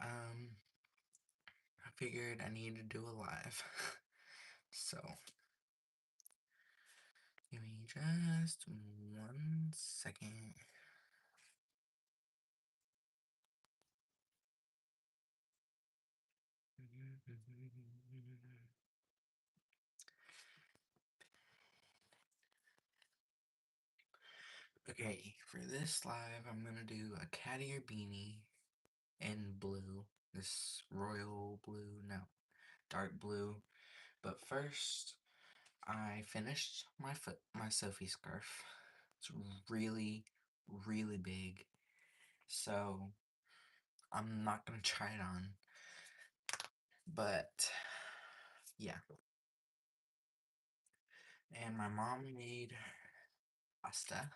Um, I figured I needed to do a live. So, give me just 1 second. Okay, for this live, I'm gonna do a cat ear beanie in blue. This royal blue, no, dark blue. But first, I finished my Sophie scarf. It's really, really big. So, I'm not gonna try it on. But, yeah. And my mom made pasta.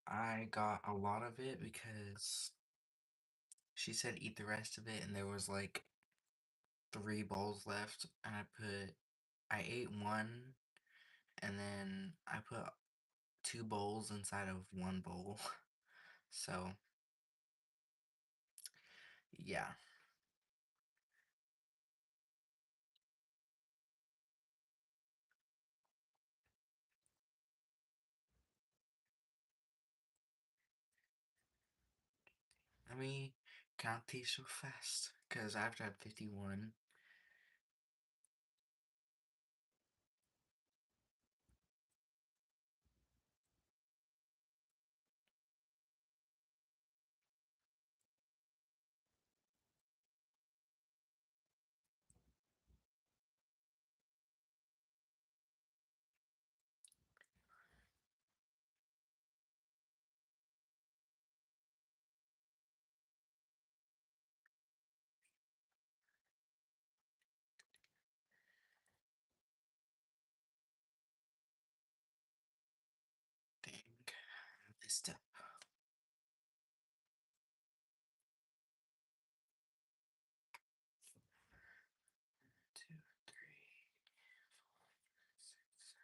I got a lot of it because she said eat the rest of it, and there was like 3 bowls left, and I ate one, and then I put 2 bowls inside of 1 bowl. So, yeah. Let me count these so fast, because I have to have 51. Dang, I messed up. 2, 3, 4, 6,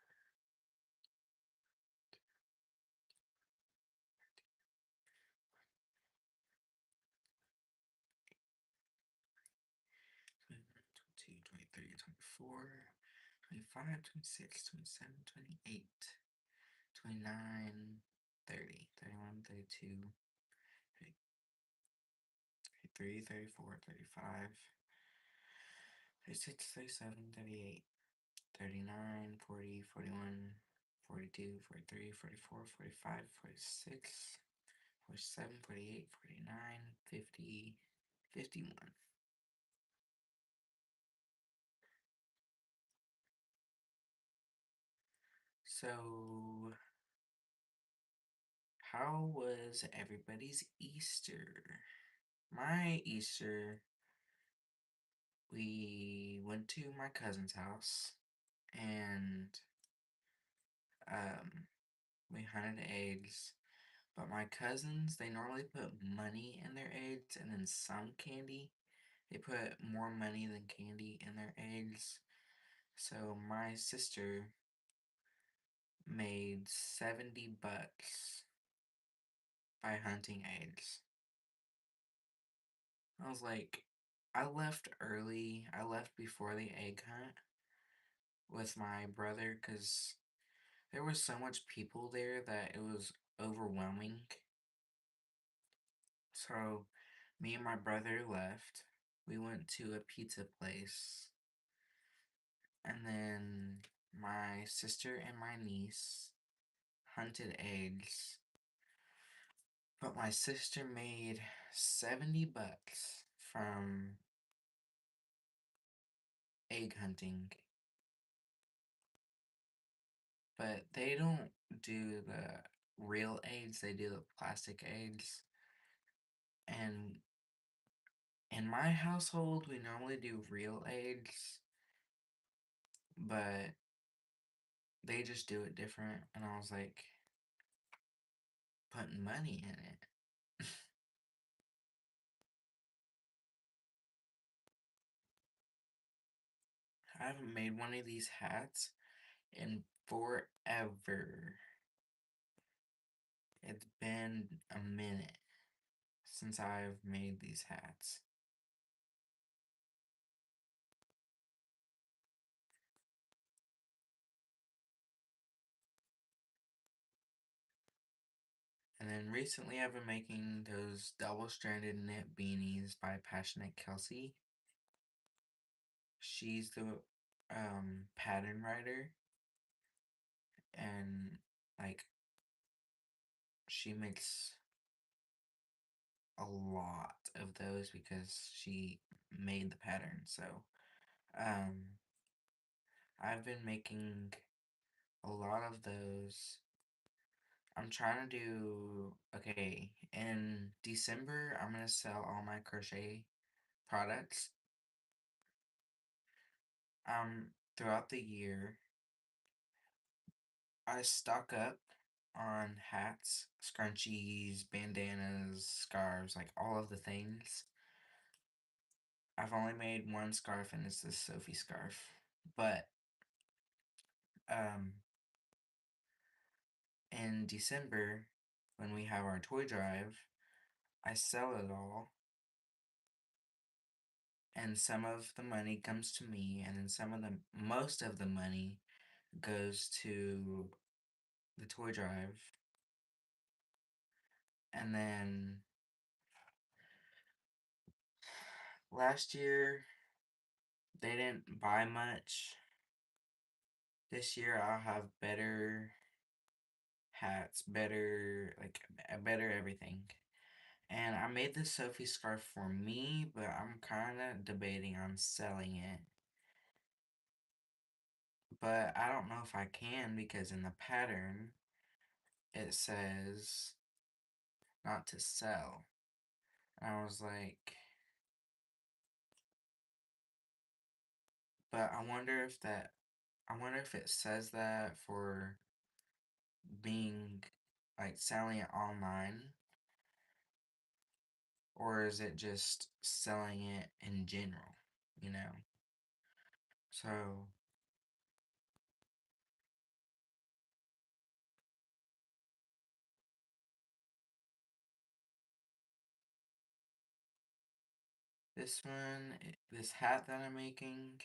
22, 23, 24, 25, 26, 27, 28, 29, 30, 31, 32, 33, 34, 35, 36, 37, 38, 39, 40, 41, 42, 43, 44, 45, 46, 47, 48, 49, 50, 51. So, how was everybody's Easter? My Easter, we went to my cousin's house and um, we hunted eggs. But my cousins, they normally put money in their eggs and then some candy. They put more money than candy in their eggs. So my sister made $70 by hunting eggs. I was like, I left early. I left before the egg hunt with my brother because there was so much people there that it was overwhelming. So me and my brother left. We went to a pizza place. And then my sister and my niece hunted eggs. But my sister made $70 from egg hunting. But they don't do the real eggs, they do the plastic eggs. And in my household, we normally do real eggs, but they just do it different. And I was like, putting money in it. I haven't made one of these hats in forever. It's been a minute since I've made these hats. And then recently I've been making those double-stranded knit beanies by Passionate Kelsey. She's the pattern writer, and like she makes a lot of those because she made the pattern. So um I've been making a lot of those. I'm trying to do, okay, in December I'm gonna sell all my crochet products. Throughout the year I stock up on hats, scrunchies, bandanas, scarves, like all of the things. I've only made one scarf, and it's this Sophie scarf. But um, in December, when we have our toy drive, I sell it all, and some of the money comes to me, and then most of the money goes to the toy drive, and then last year they didn't buy much. This year I'll have better hats, better everything. And I made this Sophie scarf for me, but I'm kind of debating on selling it. But I don't know if I can because in the pattern it says not to sell. And I was like, but I wonder if it says that for being like selling it online, or is it just selling it in general, you know? So this hat that I'm making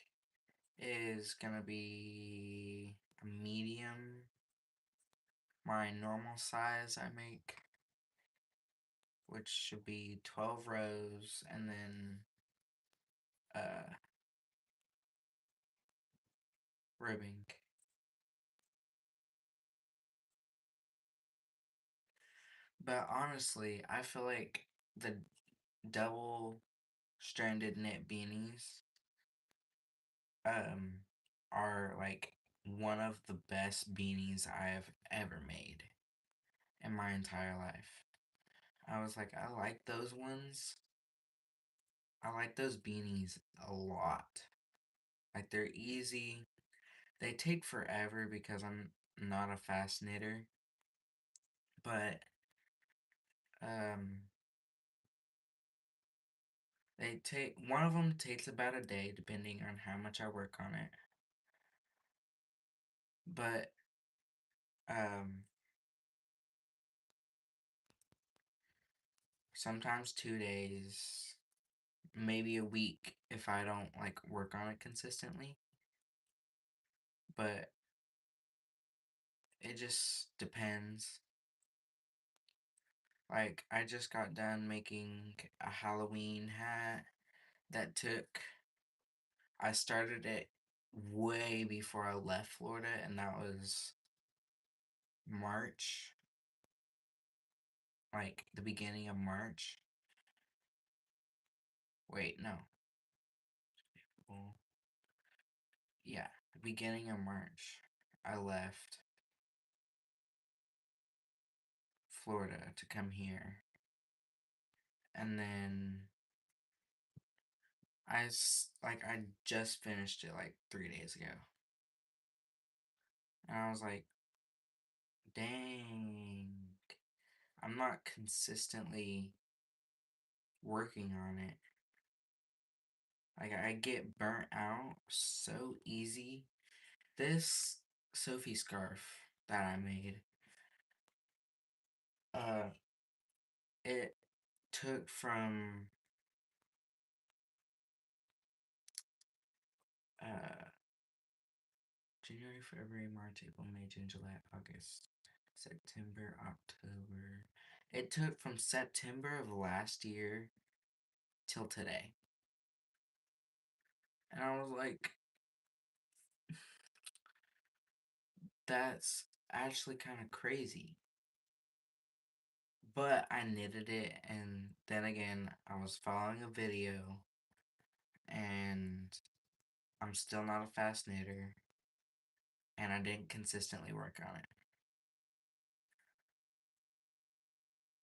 is gonna be a medium. My normal size I make, which should be 12 rows, and then uh, ribbing. But honestly, I feel like the double stranded knit beanies um are like one of the best beanies I have ever made in my entire life. I was like, I like those ones. I like those beanies a lot. Like they're easy. They take forever because I'm not a fast knitter, but um they take one of them takes about a day depending on how much I work on it. But um sometimes 2 days, maybe a week if I don't like work on it consistently. But it just depends. Like I just got done making a Halloween hat that took I started it way before I left Florida, and that was March, like the beginning of March. Wait, no. Well, yeah, the beginning of March, I left Florida to come here. And then I just finished it like 3 days ago. And I was like, dang, I'm not consistently working on it. Like I get burnt out so easy. This Sophie scarf that I made, uh, it took from uh January, February, March, April, May, June, July, August, September, October. It took from September of last year till today. And I was like, that's actually kind of crazy. But I knitted it, and then again, I was following a video, and I'm still not a fast knitter, and I didn't consistently work on it.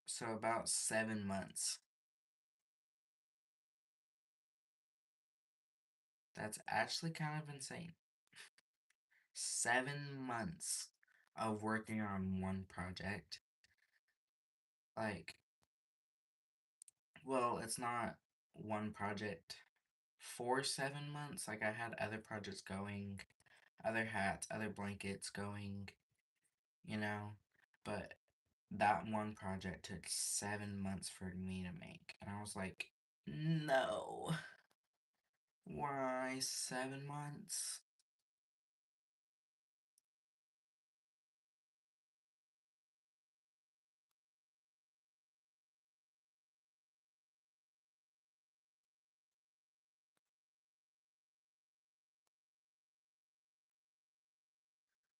So about 7 months. That's actually kind of insane. 7 months of working on one project. Like, well, it's not one project for 7 months. Like, I had other projects going, other hats, other blankets going, you know, but that one project took 7 months for me to make. And I was like, no, why 7 months?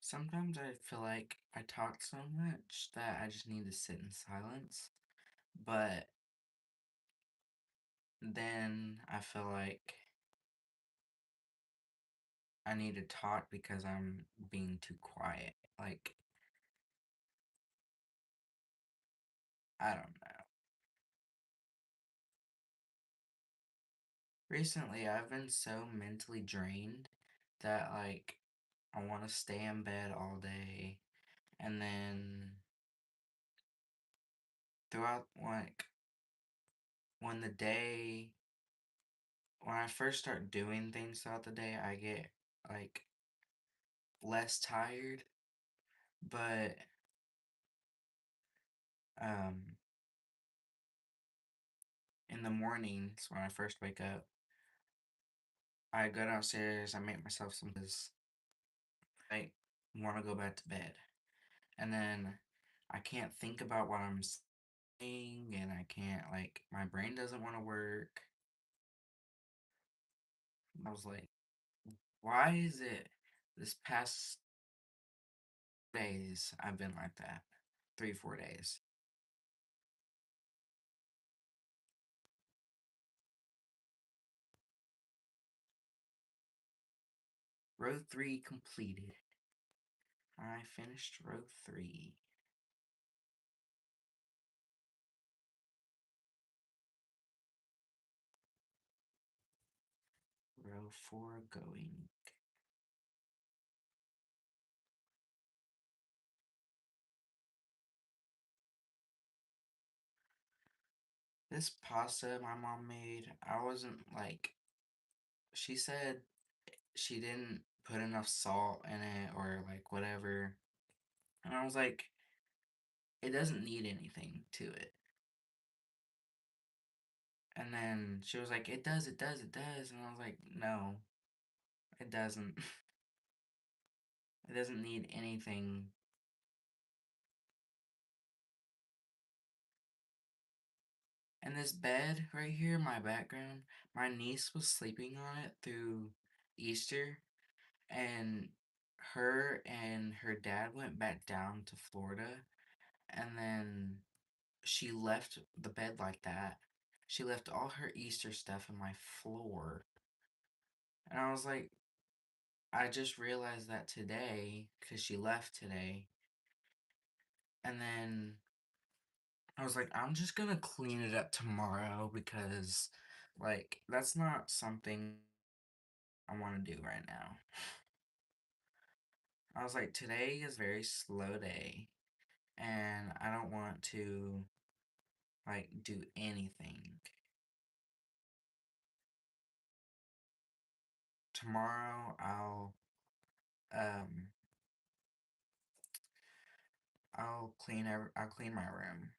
Sometimes I feel like I talk so much that I just need to sit in silence. But then I feel like I need to talk because I'm being too quiet. Like, I don't know. Recently, I've been so mentally drained that, like, I want to stay in bed all day. And then throughout, like, when the day, when I first start doing things throughout the day, I get, like, less tired. But, um, in the mornings when I first wake up, I go downstairs, I make myself some because I want to go back to bed. And then I can't think about what I'm saying, and I can't, like, my brain doesn't want to work. I was like, why is it this past days I've been like that? 3, 4 days. Row 3 completed. I finished row 3. Row 4 going. This pasta my mom made, I wasn't like, she said she didn't put enough salt in it or like whatever. And I was like, it doesn't need anything to it. And then she was like, it does, it does, it does. And I was like, no, it doesn't. It doesn't need anything. And this bed right here, my background, my niece was sleeping on it through Easter. And her dad went back down to Florida. And then she left the bed like that. She left all her Easter stuff on my floor. And I was like, I just realized that today because she left today. And then I was like, I'm just gonna clean it up tomorrow because, like, that's not something I want to do right now. I was like, today is a very slow day, and I don't want to, like, do anything. Tomorrow, um, I'll clean my room.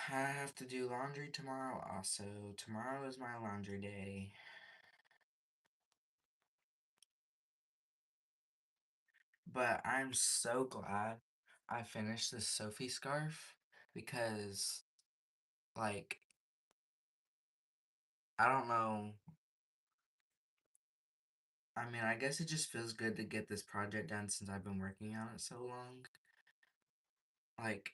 I have to do laundry tomorrow also. Tomorrow is my laundry day. But I'm so glad I finished this Sophie scarf because, like, I don't know. I mean, I guess it just feels good to get this project done since I've been working on it so long. Like,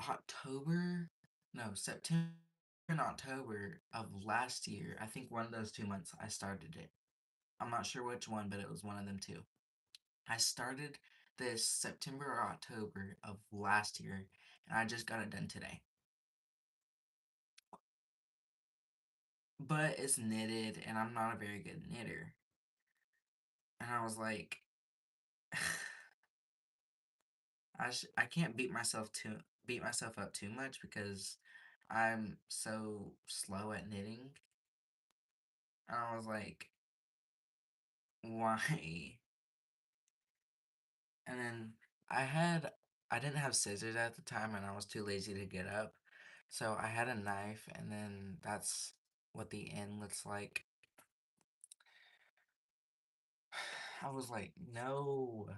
October? No, September and October of last year. I think one of those 2 months I started it. I'm not sure which one, but it was one of them two. I started this September or October of last year, and I just got it done today. But it's knitted, and I'm not a very good knitter. And I was like, I can't beat myself up too much because I'm so slow at knitting. And I was like, why? And then I didn't have scissors at the time, and I was too lazy to get up. So I had a knife, and then that's what the end looks like. I was like, no.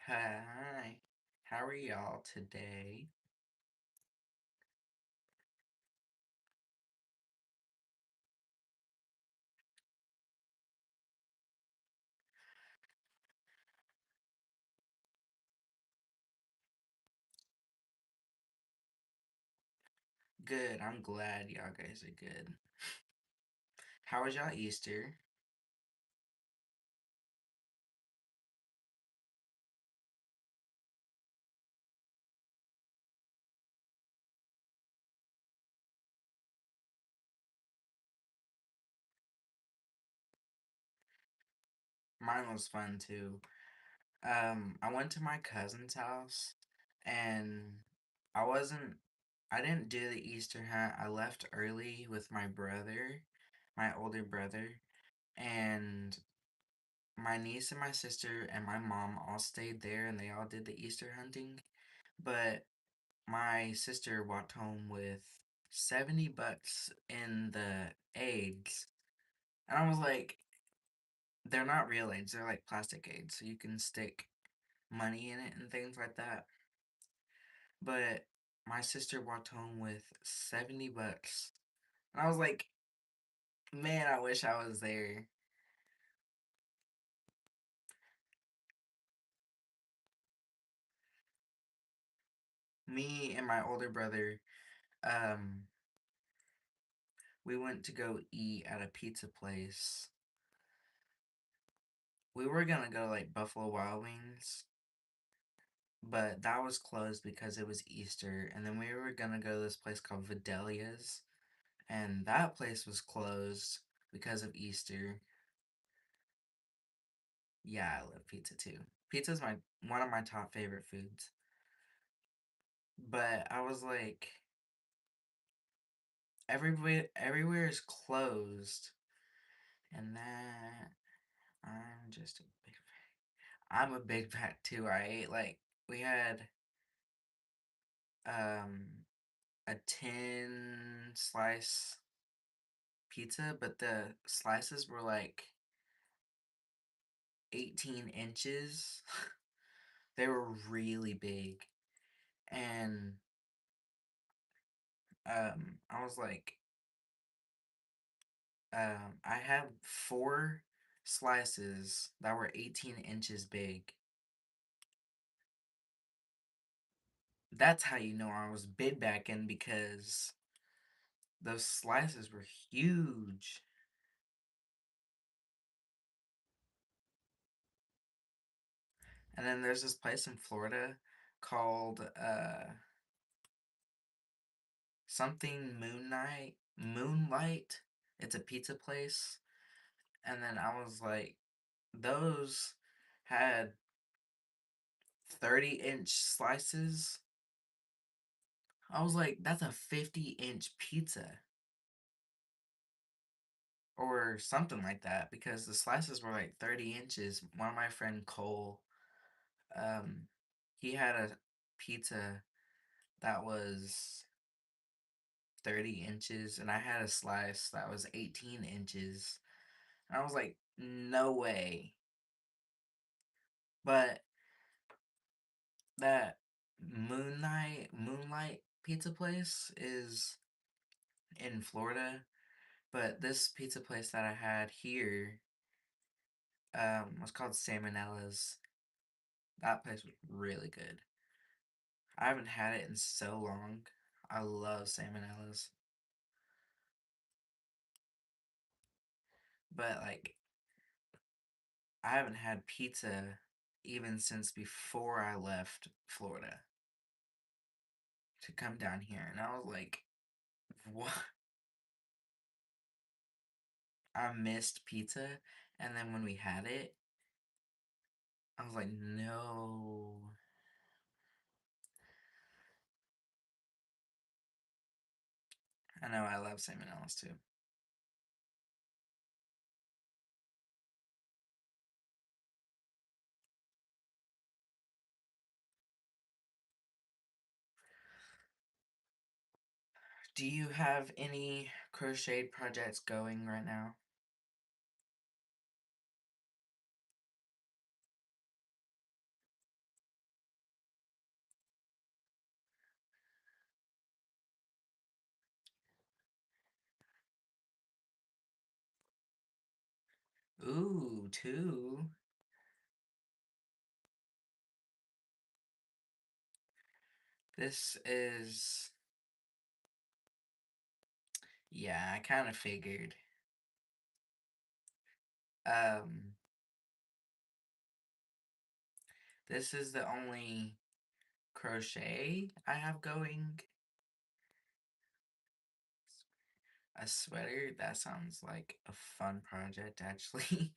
Hi. How are y'all today? Good. I'm glad y'all guys are good. How was y'all Easter? Mine was fun too. I went to my cousin's house and I wasn't I didn't do the Easter hunt. I left early with my brother, my older brother, and my niece and my sister and my mom all stayed there and they all did the Easter hunting. But my sister walked home with 70 bucks in the eggs. And I was like, they're not real eggs, they're like plastic eggs, so you can stick money in it and things like that. But my sister walked home with 70 bucks. And I was like, man, I wish I was there. Me and my older brother, um, we went to go eat at a pizza place. We were gonna go like Buffalo Wild Wings, but that was closed because it was Easter. And then we were gonna go to this place called Vidalia's, and that place was closed because of Easter. Yeah, I love pizza too. Pizza's my one of my top favorite foods. But I was like, everywhere is closed, and that I'm just a big I'm a big fat too. I ate like we had um a 10 slice pizza, but the slices were like 18 inches. They were really big. And I was like, I had four slices that were 18 inches big. That's how you know I was big back in because those slices were huge. And then there's this place in Florida called something Moonlight. It's a pizza place. And then I was like, those had 30-inch slices. I was like, that's a 50-inch pizza. Or something like that, because the slices were like 30 inches. One of my friend Cole, um, he had a pizza that was 30 inches, and I had a slice that was 18 inches. And I was like, no way. But that Moonlight pizza place is in Florida, but this pizza place that I had here was called Salmonella's. That place was really good. I haven't had it in so long. I love Salmonella's. But like I haven't had pizza even since before I left Florida to come down here. And I was like, what? I missed pizza. And then when we had it, I was like, no. I know I love Salmonella's too. Do you have any crochet projects going right now? Ooh, two. This is, yeah, I kind of figured. Um, this is the only crochet I have going. A sweater? That sounds like a fun project, actually.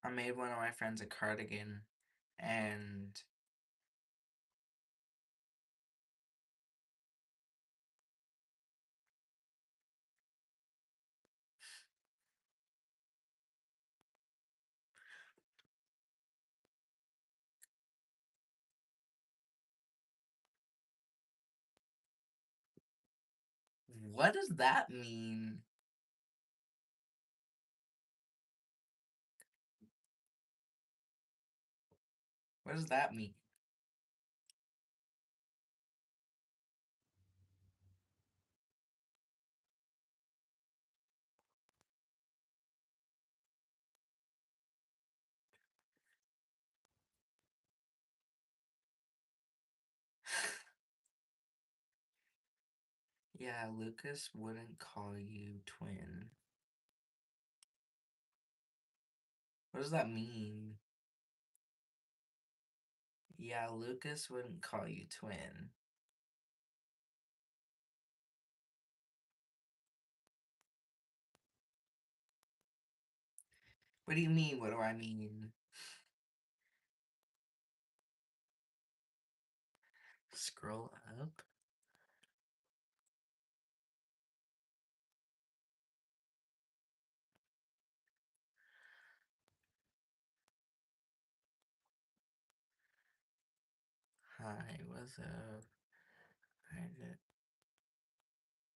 I made one of my friends a cardigan, and what does that mean? What does that mean? Yeah, Lucas wouldn't call you twin. What does that mean? Yeah, Lucas wouldn't call you twin. What do you mean? What do I mean? Scroll up? Hi, what's up? I just,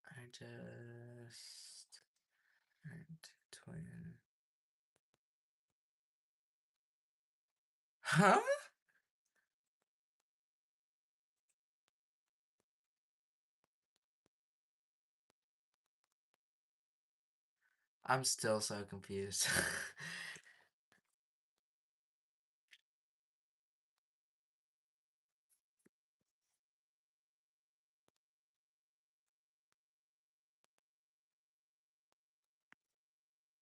I just turned twin. Huh? I'm still so confused.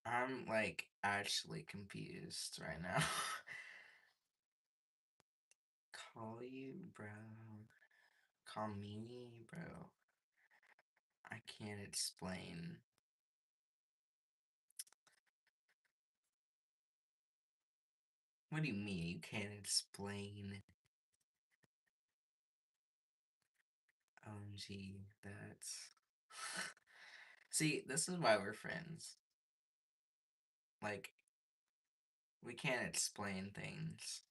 I'm like actually confused right now. Call you bro. Call me bro. I can't explain. What do you mean you can't explain? OMG, that's... See, this is why we're friends. Like, we can't explain things.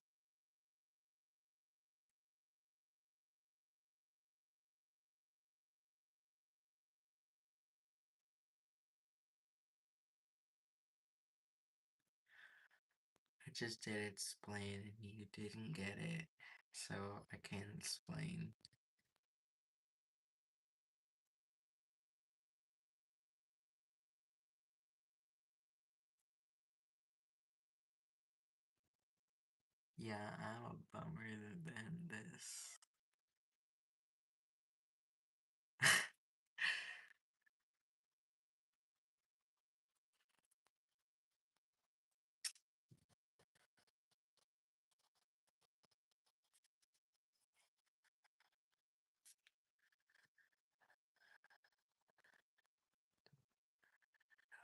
I just did explain and you didn't get it. So I can't explain. Yeah, I'm a bummer than this.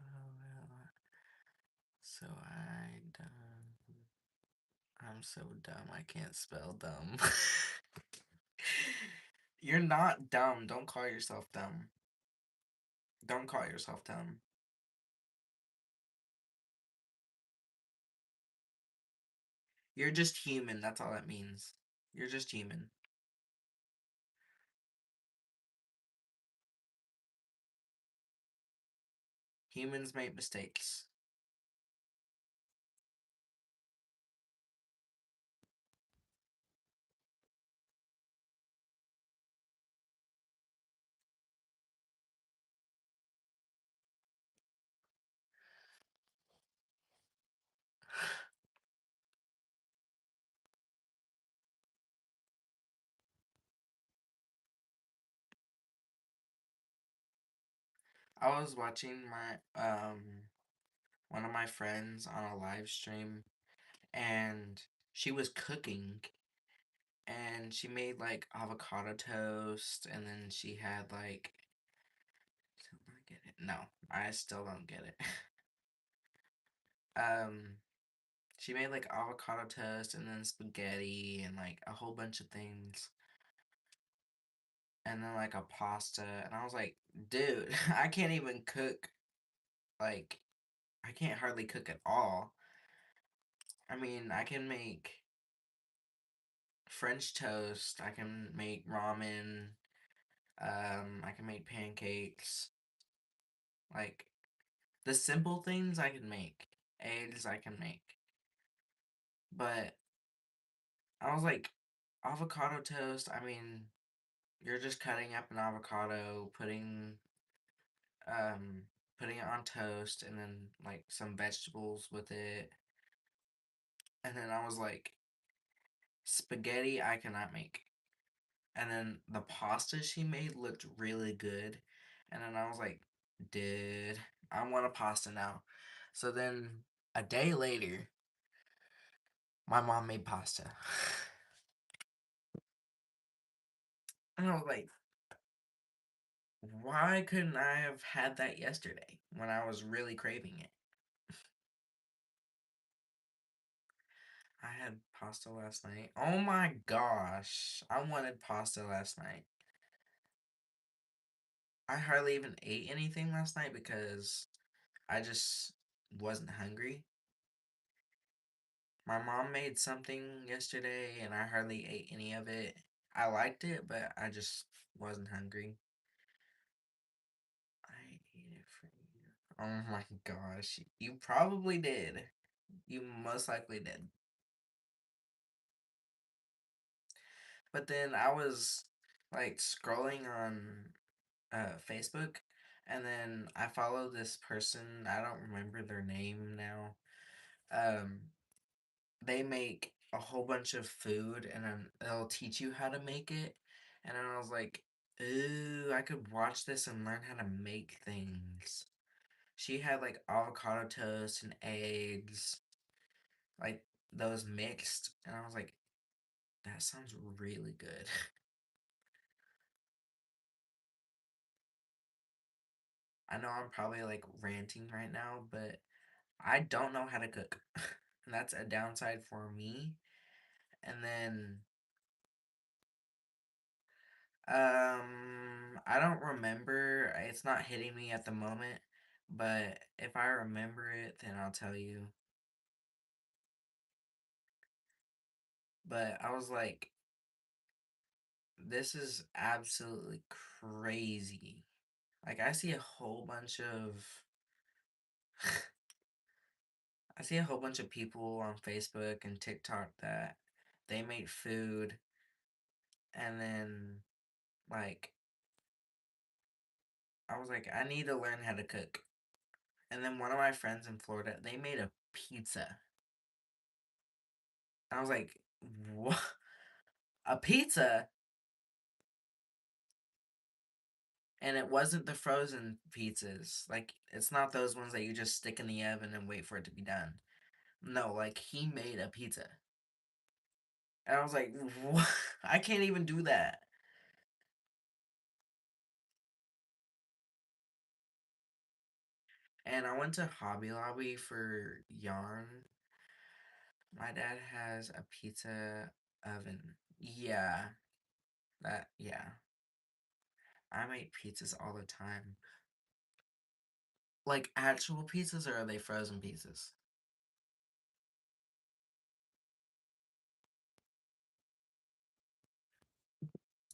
Oh, well. So I'm so dumb. I can't spell dumb. You're not dumb. Don't call yourself dumb. Don't call yourself dumb. You're just human. That's all that means. You're just human. Humans make mistakes. I was watching my one of my friends on a live stream, and she was cooking, and she made like avocado toast, and then she had like... Still not get it. No, I still don't get it. um she made like avocado toast and then spaghetti and like a whole bunch of things, and then like a pasta, and I was like, dude, I can't even cook. Like, I can't hardly cook at all. I mean, I can make French toast, I can make ramen, I can make pancakes. Like, the simple things I can make. Eggs I can make. But I was like, avocado toast, I mean, you're just cutting up an avocado, um putting it on toast, and then like some vegetables with it. And then I was like, spaghetti I cannot make. And then the pasta she made looked really good. And then I was like, dude, I want a pasta now. So then a day later, my mom made pasta. And I was like, why couldn't I have had that yesterday when I was really craving it? I had pasta last night. Oh my gosh. I wanted pasta last night. I hardly even ate anything last night because I just wasn't hungry. My mom made something yesterday and I hardly ate any of it. I liked it, but I just wasn't hungry. I ate it for you. Oh my gosh. You probably did. You most likely did. But then I was like scrolling on Facebook, and then I follow this person. I don't remember their name now. Um, they make a whole bunch of food, and then they'll teach you how to make it. And then I was like, ooh, I could watch this and learn how to make things. She had like avocado toast and eggs, like those mixed, and I was like, that sounds really good. I know I'm probably like ranting right now, but I don't know how to cook. and that's a downside for me. And then I don't remember. It's not hitting me at the moment, but if I remember it, then I'll tell you. But I was like, this is absolutely crazy. Like I see a whole bunch of people on Facebook and TikTok that they made food and then like I was like, I need to learn how to cook. And then one of my friends in Florida, they made a pizza. I was like, what? A pizza? And it wasn't the frozen pizzas. Like, it's not those ones that you just stick in the oven and wait for it to be done. No, like, he made a pizza. And I was like, what? I can't even do that. And I went to Hobby Lobby for yarn. My dad has a pizza oven. Yeah, yeah. I make pizzas all the time. Like actual pizzas or are they frozen pizzas?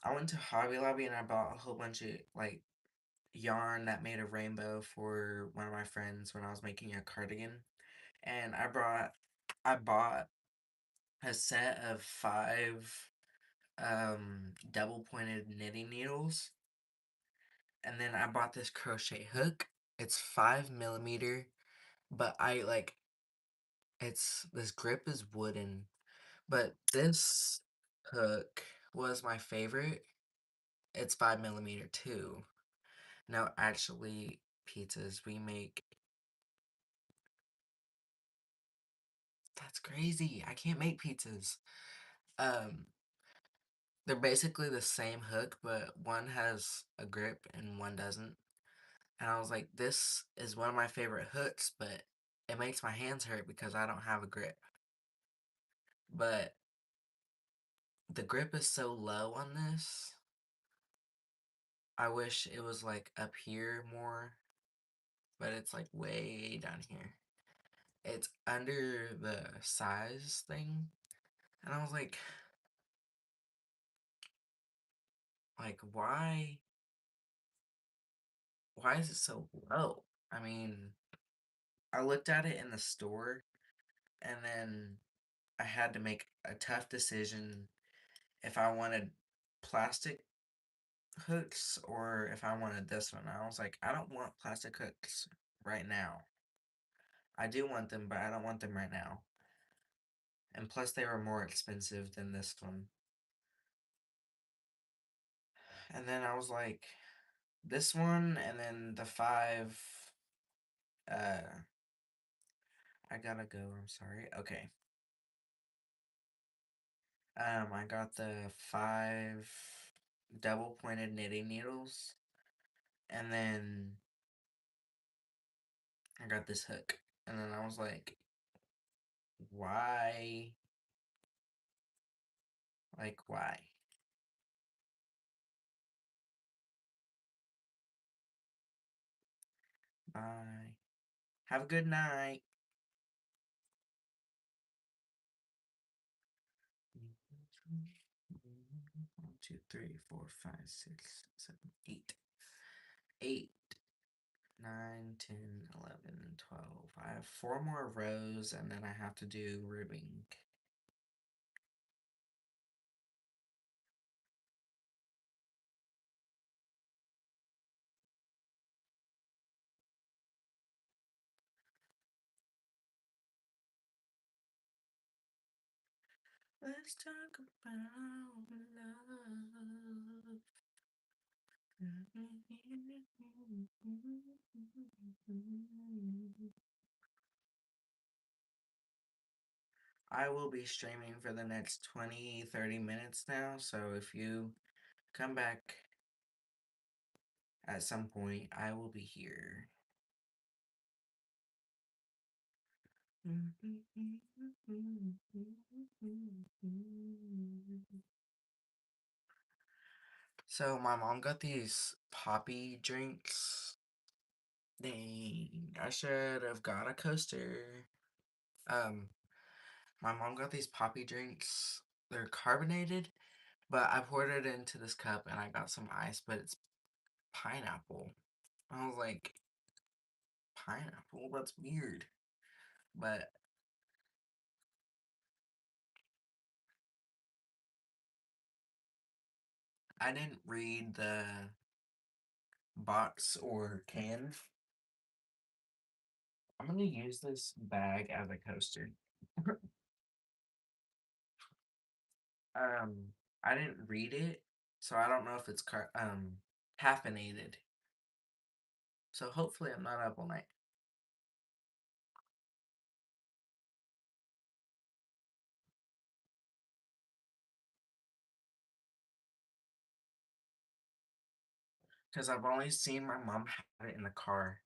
I went to Hobby Lobby and I bought a whole bunch of like yarn that made a rainbow for one of my friends when I was making a cardigan. And I bought a set of five double pointed knitting needles. And then I bought this crochet hook. It's 5 millimeter, but I like it's this grip is wooden. But this hook was my favorite. It's 5 millimeter too. Now, actually, pizzas we make. That's crazy. I can't make pizzas. Um, they're basically the same hook, but one has a grip and one doesn't. And I was like, this is one of my favorite hooks, but it makes my hands hurt because I don't have a grip. But the grip is so low on this. I wish it was like up here more, but it's like way down here. It's under the size thing. And I was like, why is it so low? I mean, I looked at it in the store and then I had to make a tough decision if I wanted plastic hooks or if I wanted this one. I was like, I don't want plastic hooks right now. I do want them, but I don't want them right now. And plus, they were more expensive than this one. And then I was like, this one, and then the five. Uh, I gotta go. I'm sorry. Okay. I got the five double pointed knitting needles, and then I got this hook, and then I was like, why? Like, why? Bye. Have a good night. 1, 2, 3, 4, 5, 6, 7, 8. 8, 9, 10, 11, 12. I have 4 more rows and then I have to do ribbing. Let's talk about love. I will be streaming for the next 20-30 minutes now, so if you come back at some point, I will be here. So my mom got these poppy drinks. Dang, I should have got a coaster. Um, my mom got these poppy drinks. They're carbonated, but I poured it into this cup and I got some ice, but it's pineapple. I was like, pineapple? That's weird. But I didn't read the box or can. I'm gonna use this bag as a coaster. Um, I didn't read it, so I don't know if it's caffeinated. So hopefully I'm not up all night. Because I've only seen my mom have it in the car.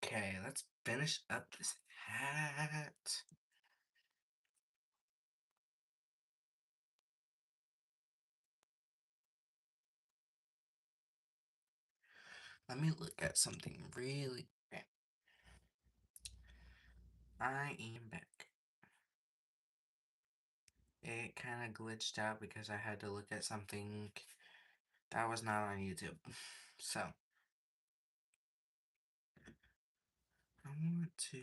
Okay, let's finish up this hat. Let me look at something really. Okay. I am back. It kind of glitched out because I had to look at something that was not on YouTube. So, I want to.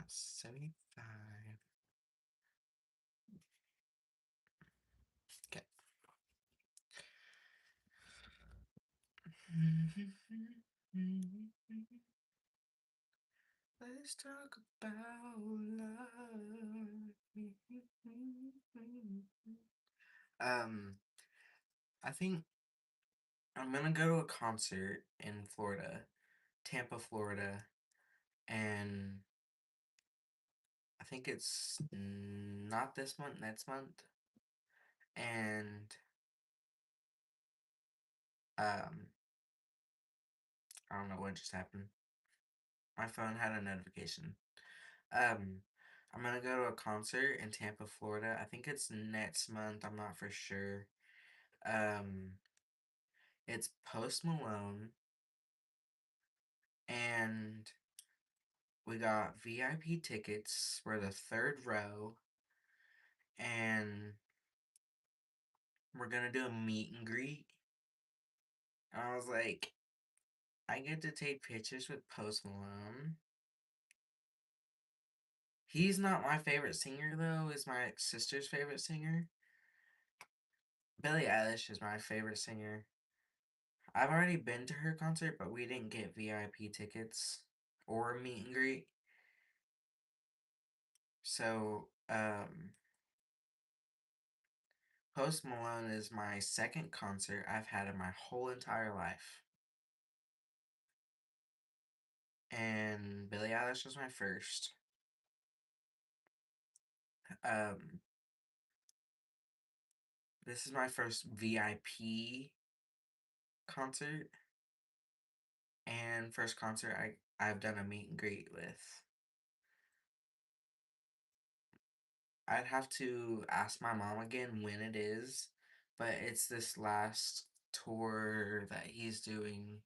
75. Okay. Let's talk about love. Um, I think I'm gonna go to a concert in Florida, Tampa, Florida, and I think it's not this month, next month. And um, I don't know what just happened. My phone had a notification. Um, I'm gonna go to a concert in Tampa, Florida. I think it's next month. I'm not for sure. Um, it's Post Malone, and we got VIP tickets. We're the third row, and we're gonna do a meet and greet. And I was like, I get to take pictures with Post Malone. He's not my favorite singer though. Is my sister's favorite singer. Billie Eilish is my favorite singer. I've already been to her concert, but we didn't get VIP tickets or a meet and greet. So, Post Malone is my second concert I've had in my whole entire life. And Billie Eilish was my first. Um, this is my first VIP concert and first concert I've done a meet and greet with. I'd have to ask my mom again when it is, but it's this last tour that he's doing.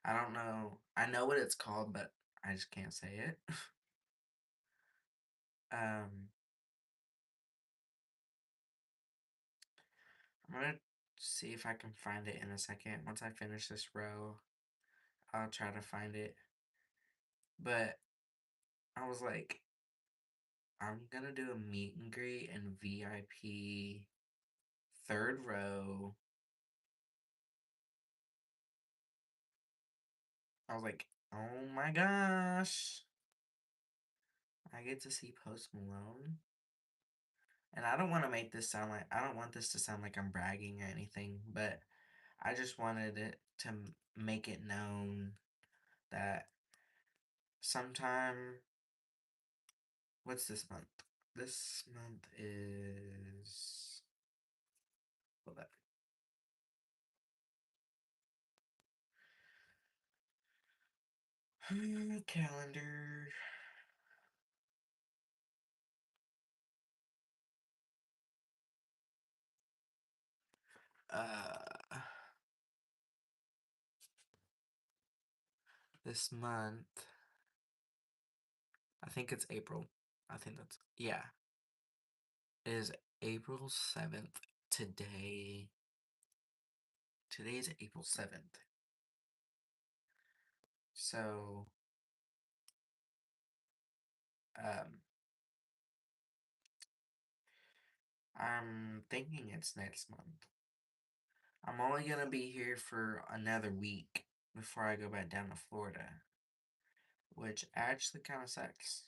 I don't know. I know what it's called, but I just can't say it. um, I'm gonna see if I can find it in a second. Once I finish this row, I'll try to find it. But I was like, I'm gonna do a meet and greet and VIP third row. I was like, oh my gosh. I get to see Post Malone. And I don't want to make this sound like, I don't want this to sound like I'm bragging or anything, but I just wanted it to make it known that sometime, what's this month? This month is, hold up. Calendar. Uh, this month, I think it's April. I think that's, yeah. It is April 7th today. Today is April 7th. So, um, I'm thinking it's next month. I'm only gonna be here for another week before I go back down to Florida, which actually kind of sucks.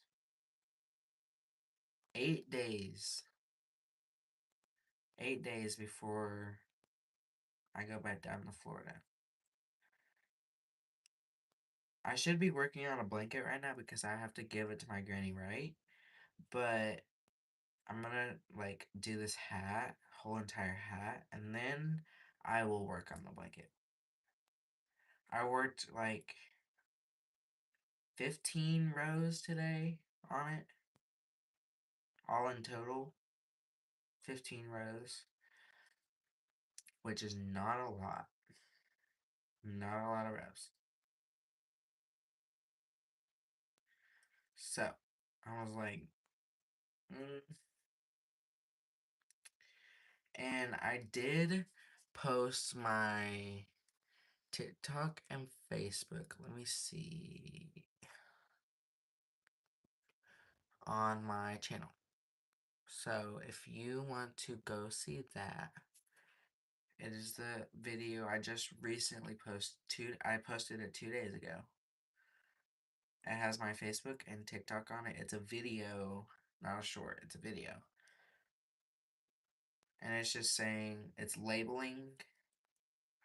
8 days. 8 days before I go back down to Florida. I should be working on a blanket right now because I have to give it to my granny, right? But I'm gonna like do this hat, whole entire hat, and then I will work on the blanket. I worked like 15 rows today on it, all in total, 15 rows, which is not a lot. Not a lot of rows. So, I was like, mm. And I did post my TikTok and Facebook. Let me see. On my channel. So if you want to go see that, it is the video I just recently posted. I posted it 2 days ago. It has my Facebook and TikTok on it. It's a video, not a short. It's a video. And it's just saying, it's labeling.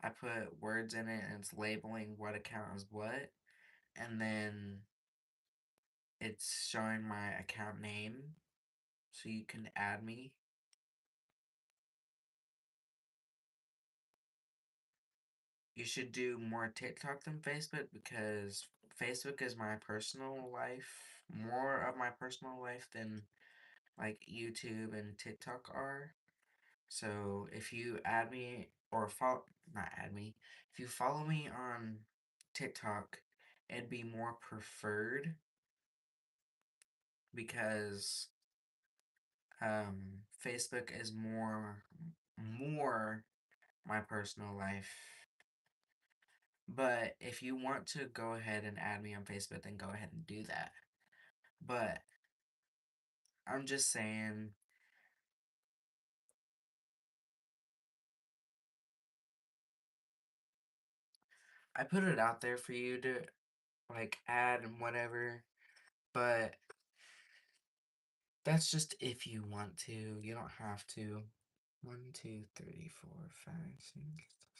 I put words in it and it's labeling what account is what. And then it's showing my account name. So you can add me. You should do more TikTok than Facebook because Facebook is my personal life, more of my personal life than like YouTube and TikTok are. So if you add me or follow, not add me, if you follow me on TikTok, it'd be more preferred because Facebook is more my personal life. But if you want to go ahead and add me on Facebook, then go ahead and do that. But I'm just saying, I put it out there for you to like add and whatever, but that's just if you want to. You don't have to. 1, 2, 3, 4, 5, 6,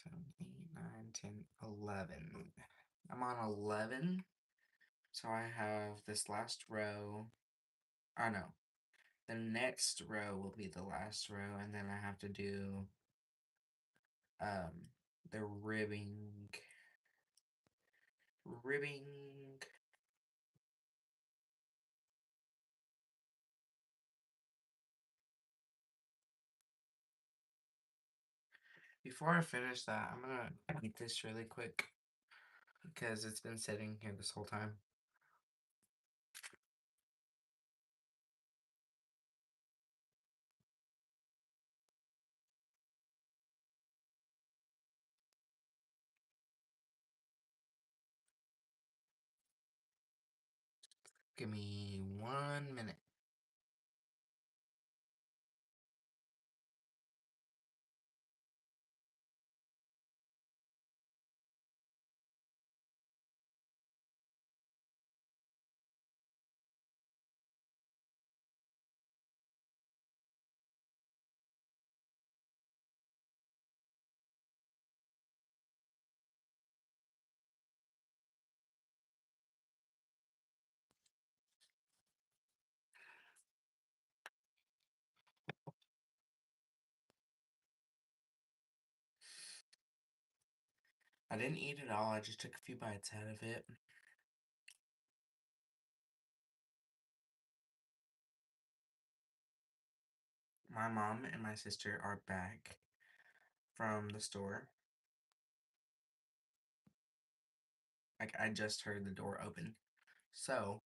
7, 8, 9, 10, 11. I'm on 11. So I have this last row. Oh no. The next row will be the last row, and then I have to do the ribbing. Before I finish that, I'm gonna eat this really quick because it's been sitting here this whole time. Give me 1 minute. I didn't eat it all, I just took a few bites out of it. My mom and my sister are back from the store. Like, I just heard the door open. So,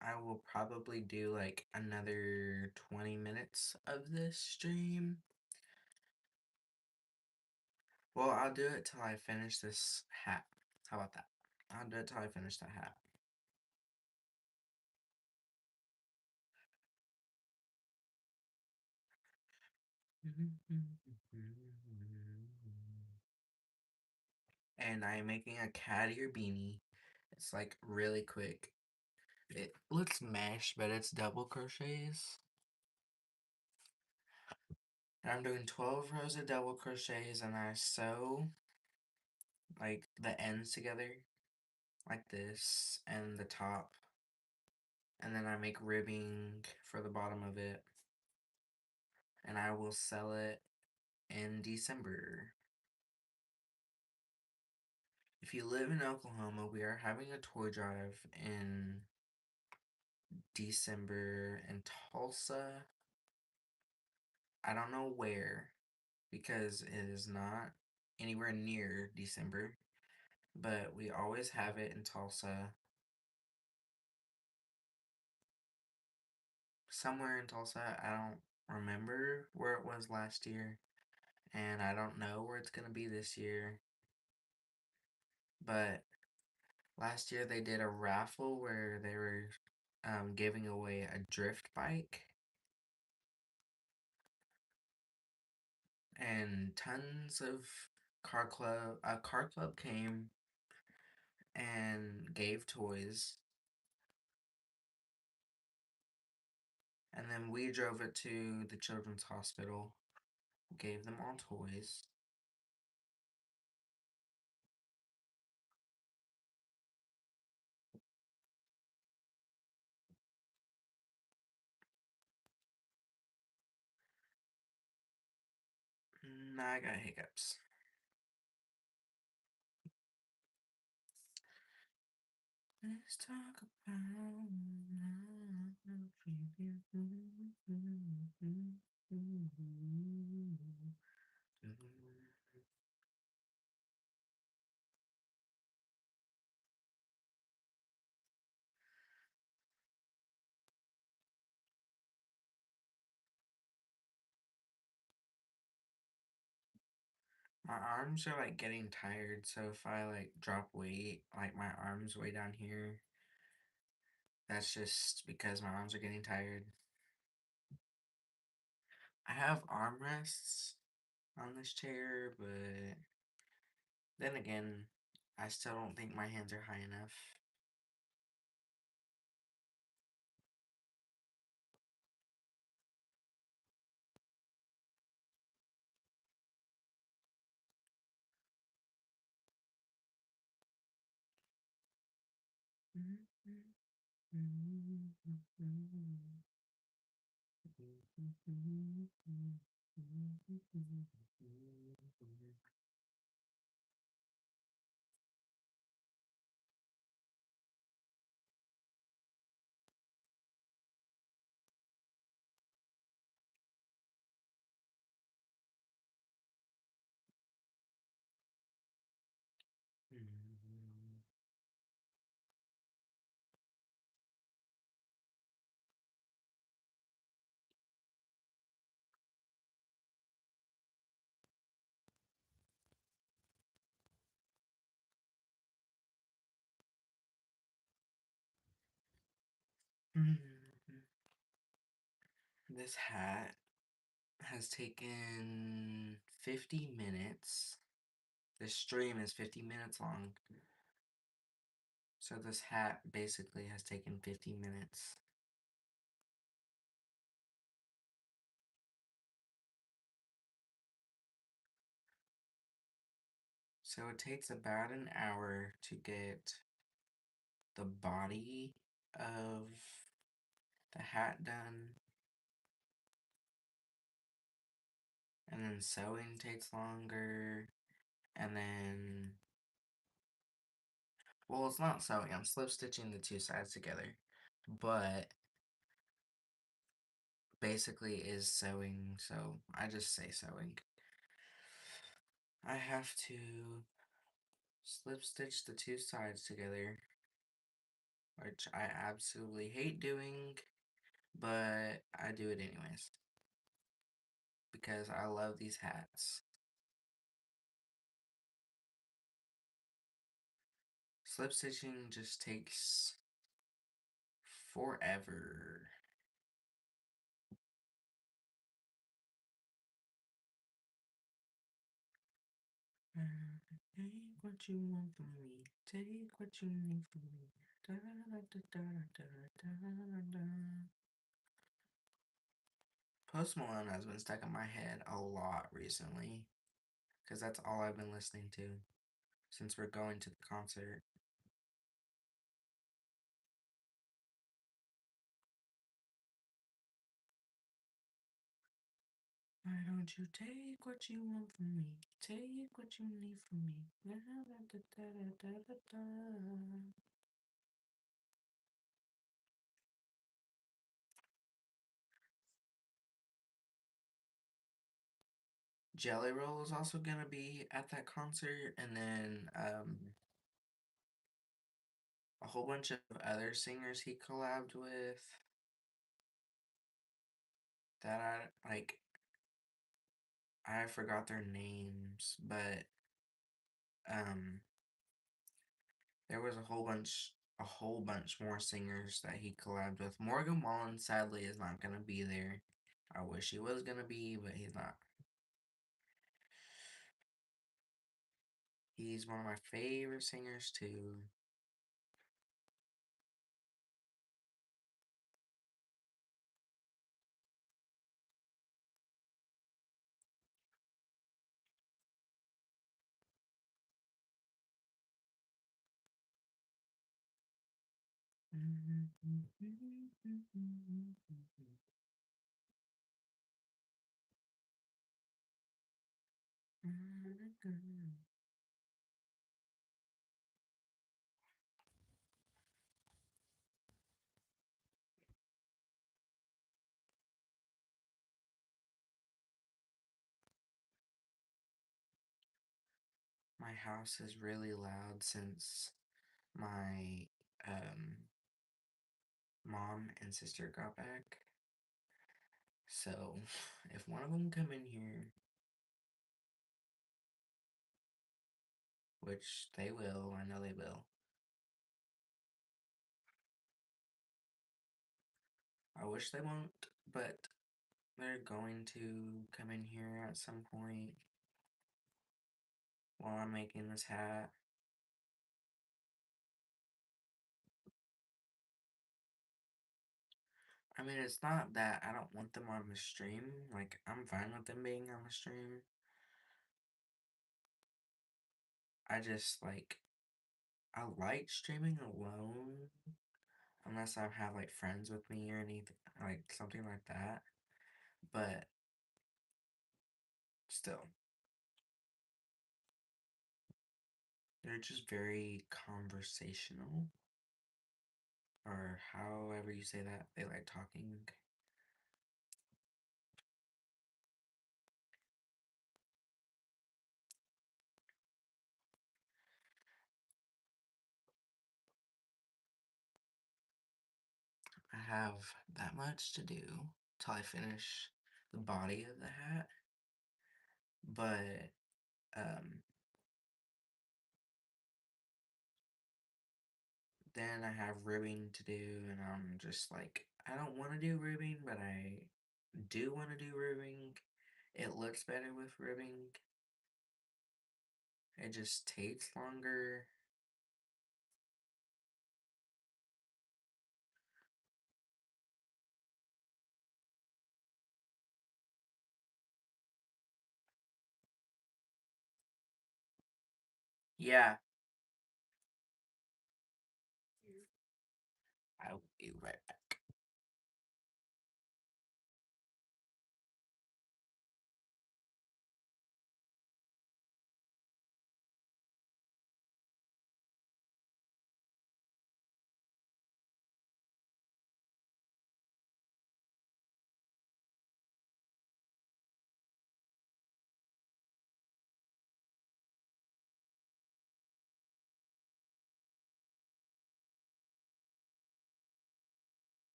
I will probably do like another 20 minutes of this stream. Well, I'll do it till I finish this hat. How about that? I'll do it till I finish that hat. And I am making a cat ear beanie. It's like really quick. It looks mesh, but it's double crochets. I'm doing 12 rows of double crochets and I sew like the ends together like this and the top, and then I make ribbing for the bottom of it, and I will sell it in December. If you live in Oklahoma, we are having a toy drive in December in Tulsa. I don't know where because it is not anywhere near December, but we always have it in Tulsa. Somewhere in Tulsa, I don't remember where it was last year, and I don't know where it's gonna be this year. But last year they did a raffle where they were giving away a drift bike, and tons of a car club came and gave toys, and then we drove it to the children's hospital, gave them all toys. I got hiccups. Let's talk about my arms are like getting tired, so if I like drop weight, like my arms way down here, that's just because my arms are getting tired. I have armrests on this chair, but then again, I still don't think my hands are high enough. This hat has taken 50 minutes. This stream is 50 minutes long. So this hat basically has taken 50 minutes. So it takes about an hour to get the body of the hat done, and then sewing takes longer, and then, well, it's not sewing, I'm slip stitching the two sides together, but basically is sewing, so I just say sewing. I have to slip stitch the two sides together, which I absolutely hate doing, but I do it anyways because I love these hats. Slip stitching just takes forever. Take what you want from me. Take what you need from me. Da, da, da, da, da, da, da, da. Post Malone has been stuck in my head a lot recently, because that's all I've been listening to since we're going to the concert. Why don't you take what you want from me? Take what you need from me. Da, da, da, da, da, da, da. Jelly Roll is also gonna be at that concert, and then a whole bunch of other singers he collabed with that I forgot their names, but um there was a whole bunch more singers that he collabed with. Morgan Wallen sadly is not gonna be there. I wish he was gonna be, but he's not. He's one of my favorite singers too. My house is really loud since my mom and sister got back. So if one of them come in here, which they will, I know they will. I wish they won't, but they're going to come in here at some point while I'm making this hat. I mean, it's not that I don't want them on the stream. Like, I'm fine with them being on the stream. I just, like, I like streaming alone. Unless I have, like, friends with me or anything, like, something like that. But, still. They're just very conversational. Or however you say that. They like talking. I have that much to do till I finish the body of the hat. But, then I have ribbing to do, and I'm just like, I don't want to do ribbing, but I do want to do ribbing. It looks better with ribbing. It just takes longer. Yeah. be right back.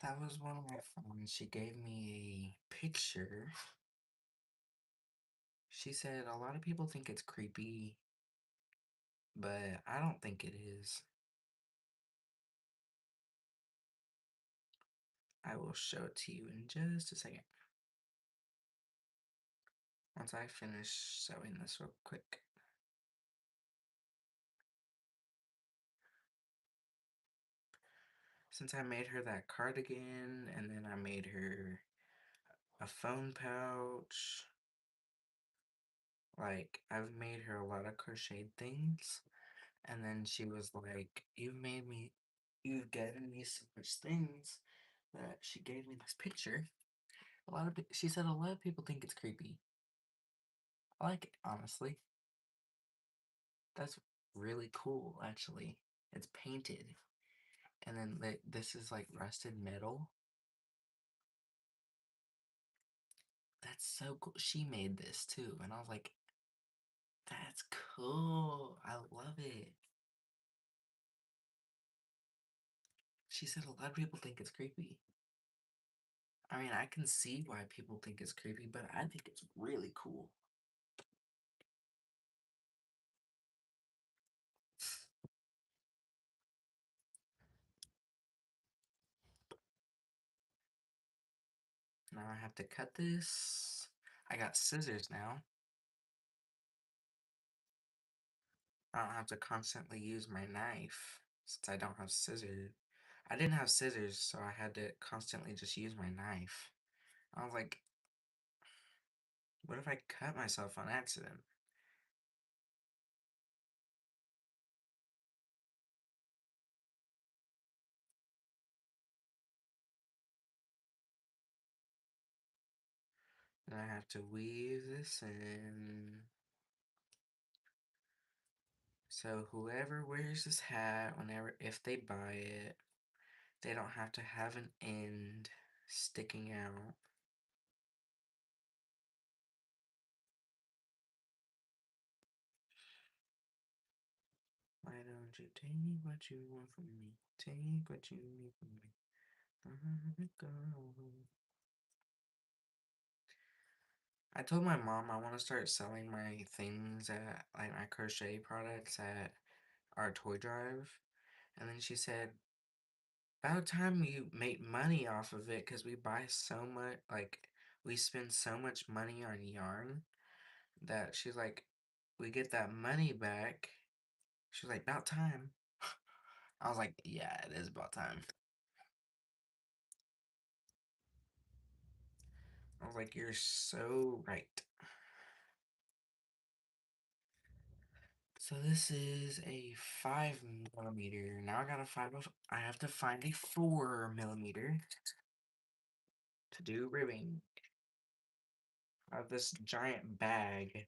That was one of my friends. She gave me a picture. She said a lot of people think it's creepy, but I don't think it is. I will show it to you in just a second. Once I finish sewing this real quick. Since I made her that cardigan, and then I made her a phone pouch. Like, I've made her a lot of crocheted things. And then she was like, you've given me so much things that she gave me this picture. She said a lot of people think it's creepy. I like it, honestly. That's really cool, actually. It's painted. And then this is like rusted metal. That's so cool. She made this too. And I was like, that's cool. I love it. She said a lot of people think it's creepy. I mean, I can see why people think it's creepy, but I think it's really cool. Now I have to cut this. I got scissors now. I don't have to constantly use my knife since I don't have scissors. I didn't have scissors, so I had to constantly just use my knife. I was like, what if I cut myself on accident? Then I have to weave this in. So whoever wears this hat, if they buy it, they don't have to have an end sticking out. Why don't you take what you want from me? Take what you need from me. Go. I told my mom I want to start selling my things like my crochet products at our toy drive. And then she said, about time you make money off of it because we buy so much, like, we spend so much money on yarn that she's like, we get that money back. She's like, about time. I was like, yeah, it is about time. I was like, you're so right. So this is a 5mm. Now I got a 5. I have to find a 4mm to do ribbing. I have this giant bag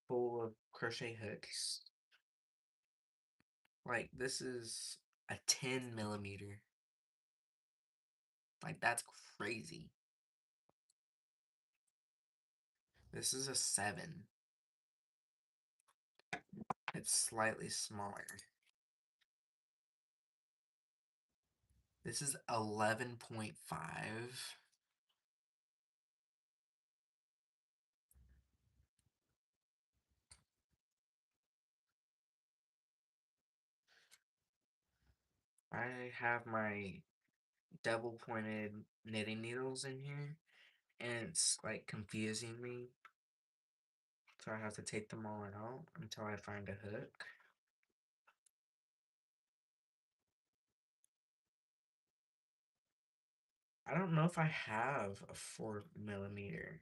full of crochet hooks. Like, this is a 10mm. Like, that's crazy. This is a 7. It's slightly smaller. This is 11.5. I have my double pointed knitting needles in here, and it's like confusing me. So I have to take them all out until I find a hook. I don't know if I have a 4mm.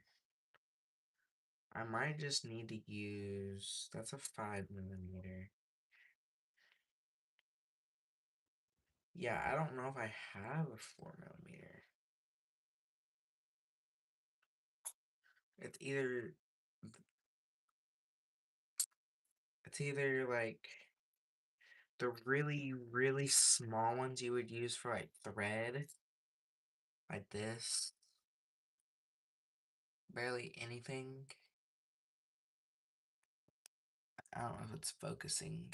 I might just need to use, that's a 5mm. Yeah, I don't know if I have a 4mm. It's either, it's either like the really, really small ones you would use for like thread, like this, barely anything. I don't know if it's focusing,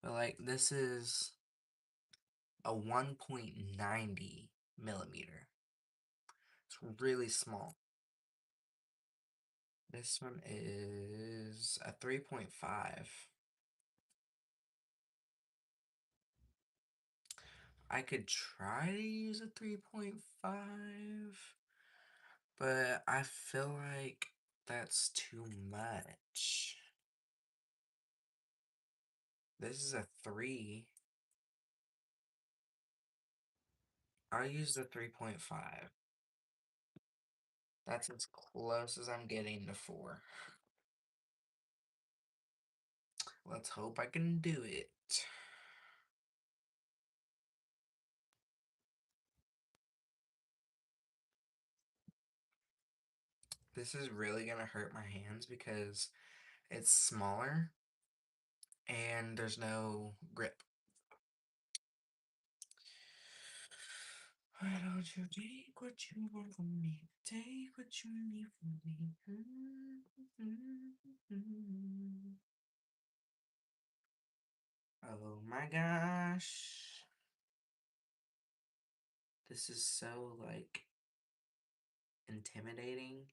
but like this is a 1.90mm. It's really small. This one is a 3.5. I could try to use a 3.5, but I feel like that's too much. This is a 3. I'll use the 3.5. That's as close as I'm getting to 4. Let's hope I can do it. This is really gonna hurt my hands because it's smaller and there's no grip. Why don't you take what you want from me? Take what you need from me. Oh my gosh. This is so, like, intimidating.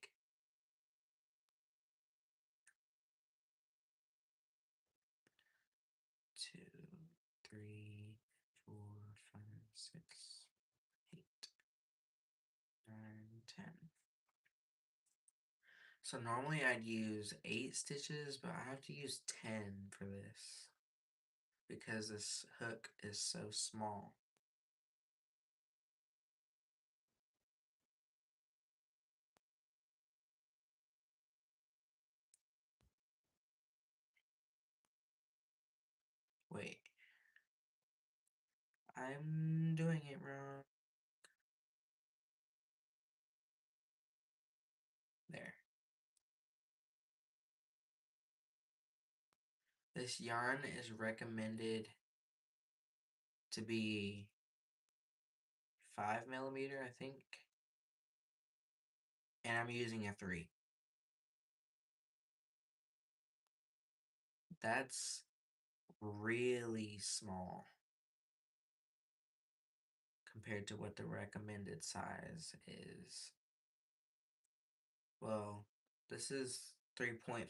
2, 3, 4, 5, 6, 8, 9, 10. So normally I'd use 8 stitches, but I have to use 10 for this because this hook is so small. Wait, I'm doing it wrong. There. This yarn is recommended to be 5mm, I think. And I'm using a 3. That's really small compared to what the recommended size is. Well, this is 3.5.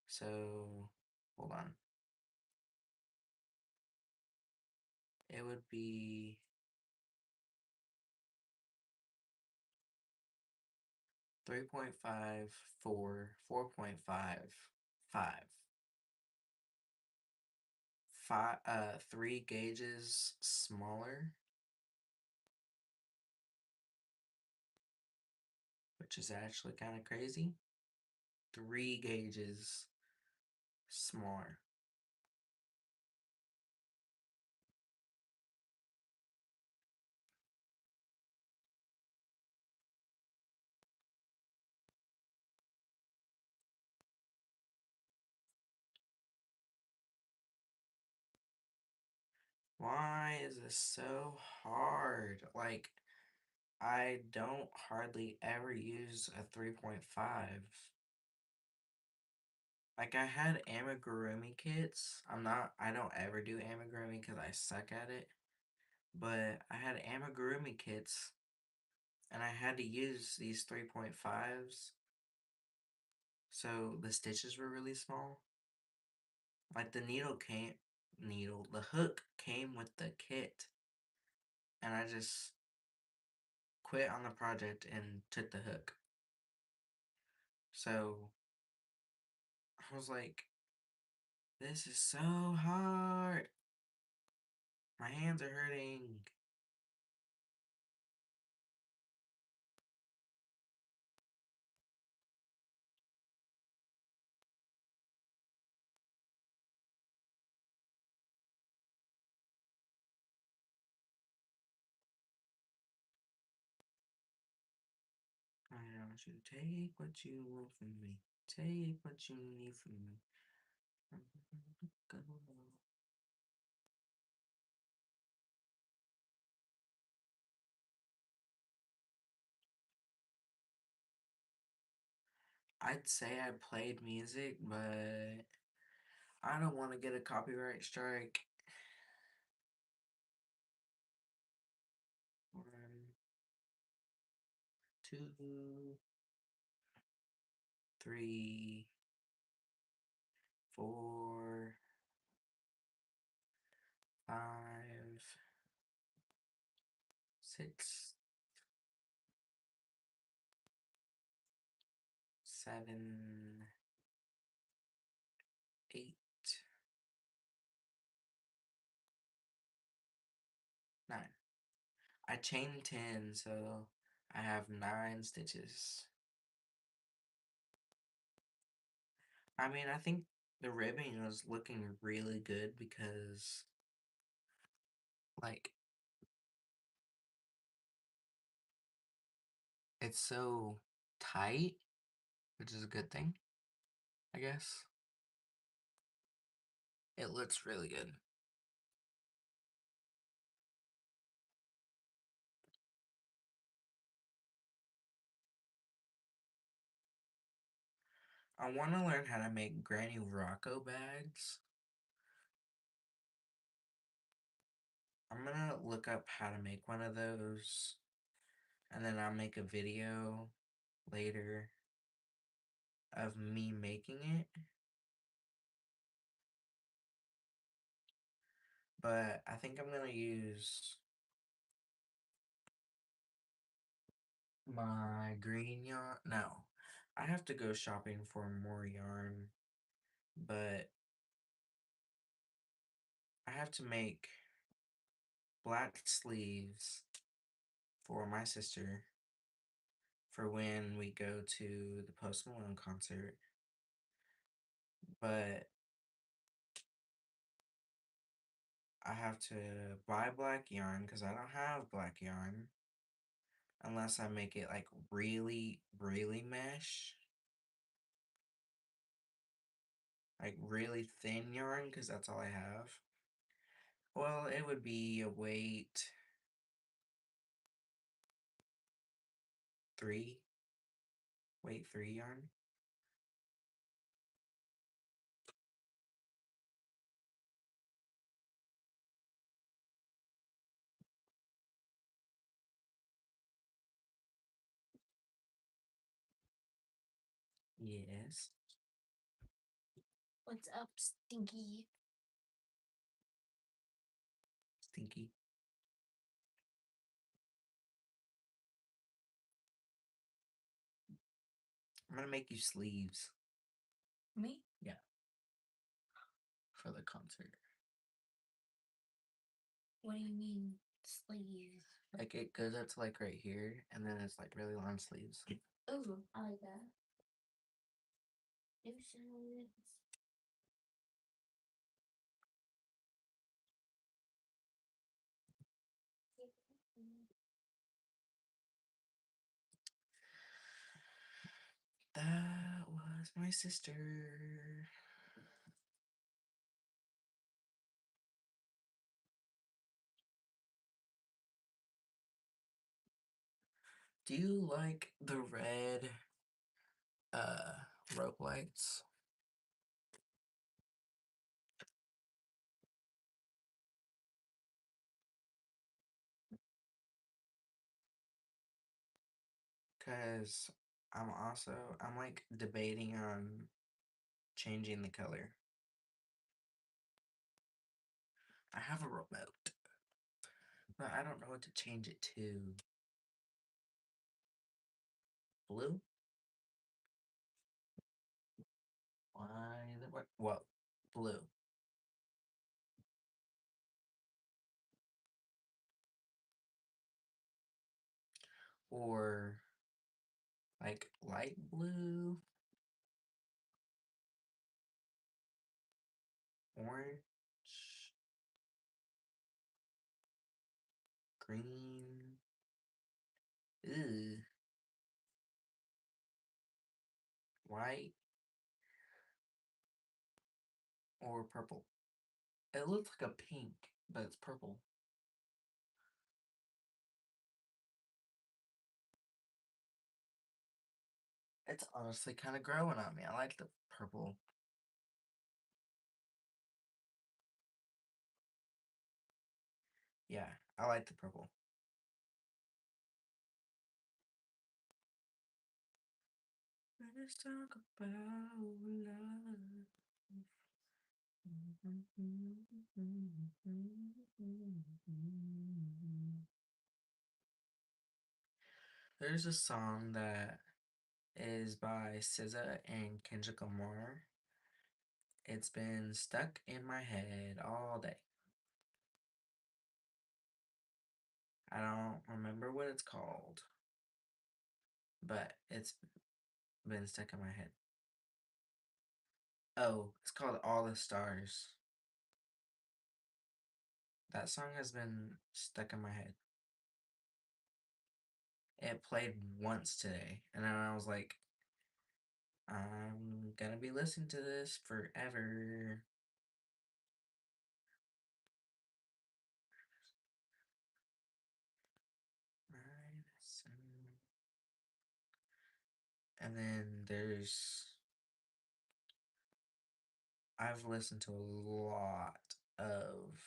So, hold on. It would be 3.5, 4, 4.5, 5. 3 gauges smaller, which is actually kind of crazy. 3 gauges smaller. Why is this so hard? Like, I don't hardly ever use a 3.5. Like, I had amigurumi kits. I don't ever do amigurumi because I suck at it. But I had amigurumi kits, and I had to use these 3.5s. So the stitches were really small. Like, the hook came with the kit, and I just quit on the project and took the hook. So I was like, this is so hard. My hands are hurting. I want you to take what you want from me. Take what you need from me. Go. I'd say I played music, but I don't want to get a copyright strike. 1, 2, 3, 4, 5, 6, 7, 8, 9. I chained 10, so I have 9 stitches. I mean, I think the ribbing was looking really good because, like, it's so tight, which is a good thing, I guess. It looks really good. I want to learn how to make Granny Rocco bags. I'm gonna look up how to make one of those, and then I'll make a video later of me making it. But I think I'm gonna use my green yarn. No, I have to go shopping for more yarn, but I have to make black sleeves for my sister for when we go to the Post Malone concert. But I have to buy black yarn because I don't have black yarn unless I make it like really, really mesh. Like really thin yarn because that's all I have. Well, it would be a weight 3, weight 3 yarn. Yes. What's up, Stinky? Stinky. I'm gonna make you sleeves. Me? Yeah. For the concert. What do you mean, sleeves? Like it goes up to like right here, and then it's like really long sleeves. Ooh, I like that. Deuces. That was my sister. Do you like the red rope lights? Cause I'm like debating on changing the color. I have a remote, but I don't know what to change it to. Blue? Why the what? Blue. Or like light blue, orange, green. Ew. White or purple. It looks like a pink, but it's purple. It's honestly kind of growing on me. I like the purple. Yeah, I like the purple. Let's talk about love. There's a song that is by SZA and Kendrick Lamar. It's been stuck in my head all day. I don't remember what it's called, but it's been stuck in my head. Oh, it's called All the Stars. That song has been stuck in my head. It played once today, and then I was like, I'm gonna be listening to this forever. And then I've listened to a lot of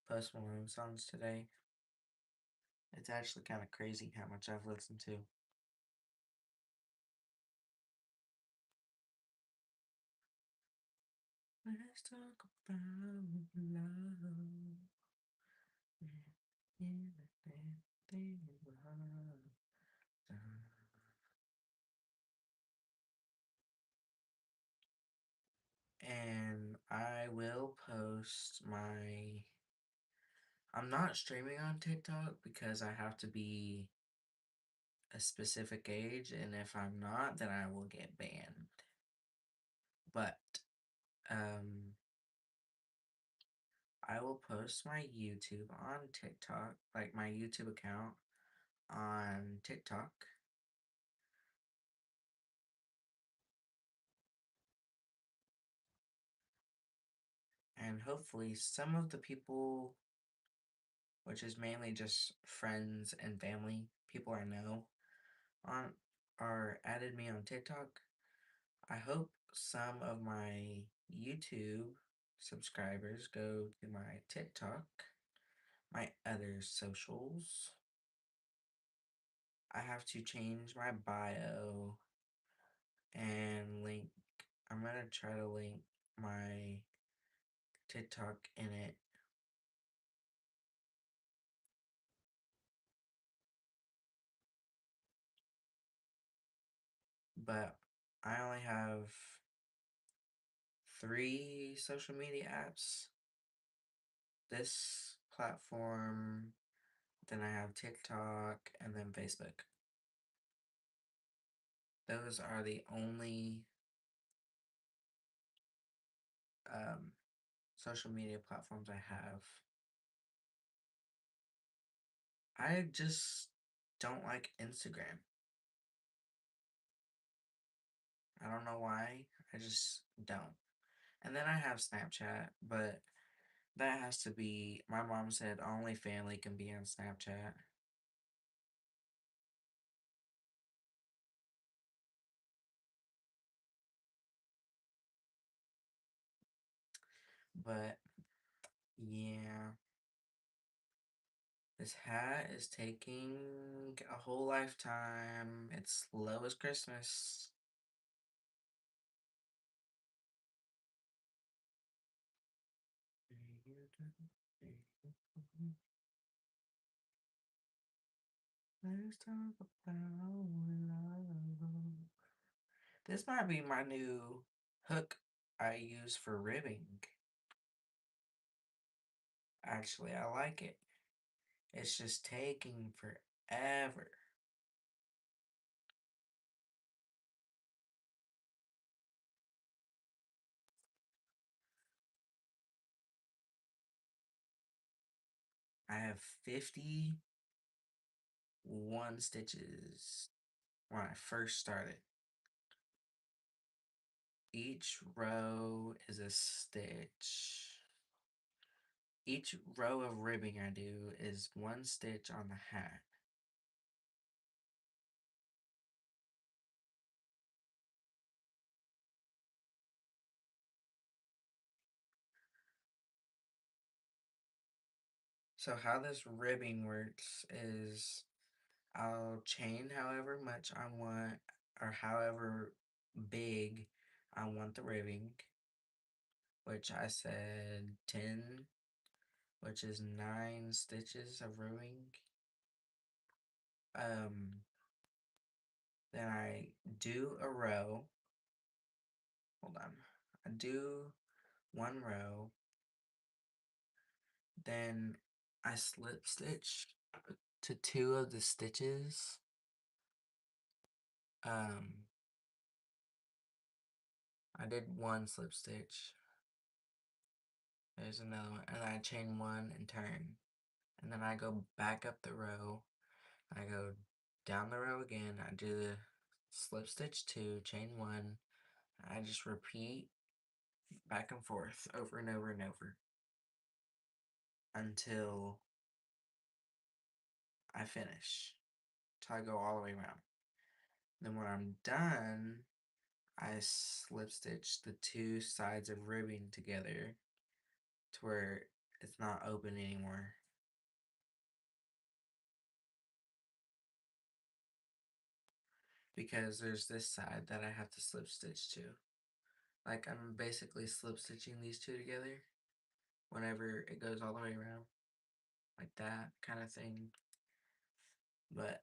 Post Malone songs today. It's actually kind of crazy how much I've listened to. Let's talk about love. And I will post my. I'm not streaming on TikTok because I have to be a specific age, and if I'm not, then I will get banned. But I will post my YouTube on TikTok, like my YouTube account on TikTok. And hopefully some of the people, which is mainly just friends and family, people I know, on are added me on TikTok. I hope some of my YouTube subscribers go to my TikTok, my other socials. I have to change my bio and link. I'm gonna try to link my TikTok in it. But I only have 3 social media apps. This platform, then I have TikTok, and then Facebook. Those are the only social media platforms I have. I just don't like Instagram. I don't know why. I just don't. And then I have Snapchat, but that has to be, my mom said only family can be on Snapchat. But yeah, this hat is taking a whole lifetime. It's slow as Christmas. Let's talk about love. This might be my new hook I use for ribbing. Actually, I like it. It's just taking forever. I have 51 stitches when I first started. Each row is a stitch. Each row of ribbing I do is one stitch on the hat. So how this ribbing works is I'll chain however much I want or however big I want the ribbing, which I said 10, which is 9 stitches of ribbing. Then I do a row. Hold on. I do one row. Then I slip stitch to 2 of the stitches. I did one slip stitch. There's another one. And I chain 1 and turn. And then I go back up the row. I go down the row again. I do the slip stitch 2, chain 1. I just repeat back and forth over and over and over until I finish. Till I go all the way around. Then when I'm done, I slip stitch the 2 sides of ribbing together to where it's not open anymore. Because there's this side that I have to slip stitch to. Like I'm basically slip stitching these 2 together whenever it goes all the way around. Like that kind of thing. But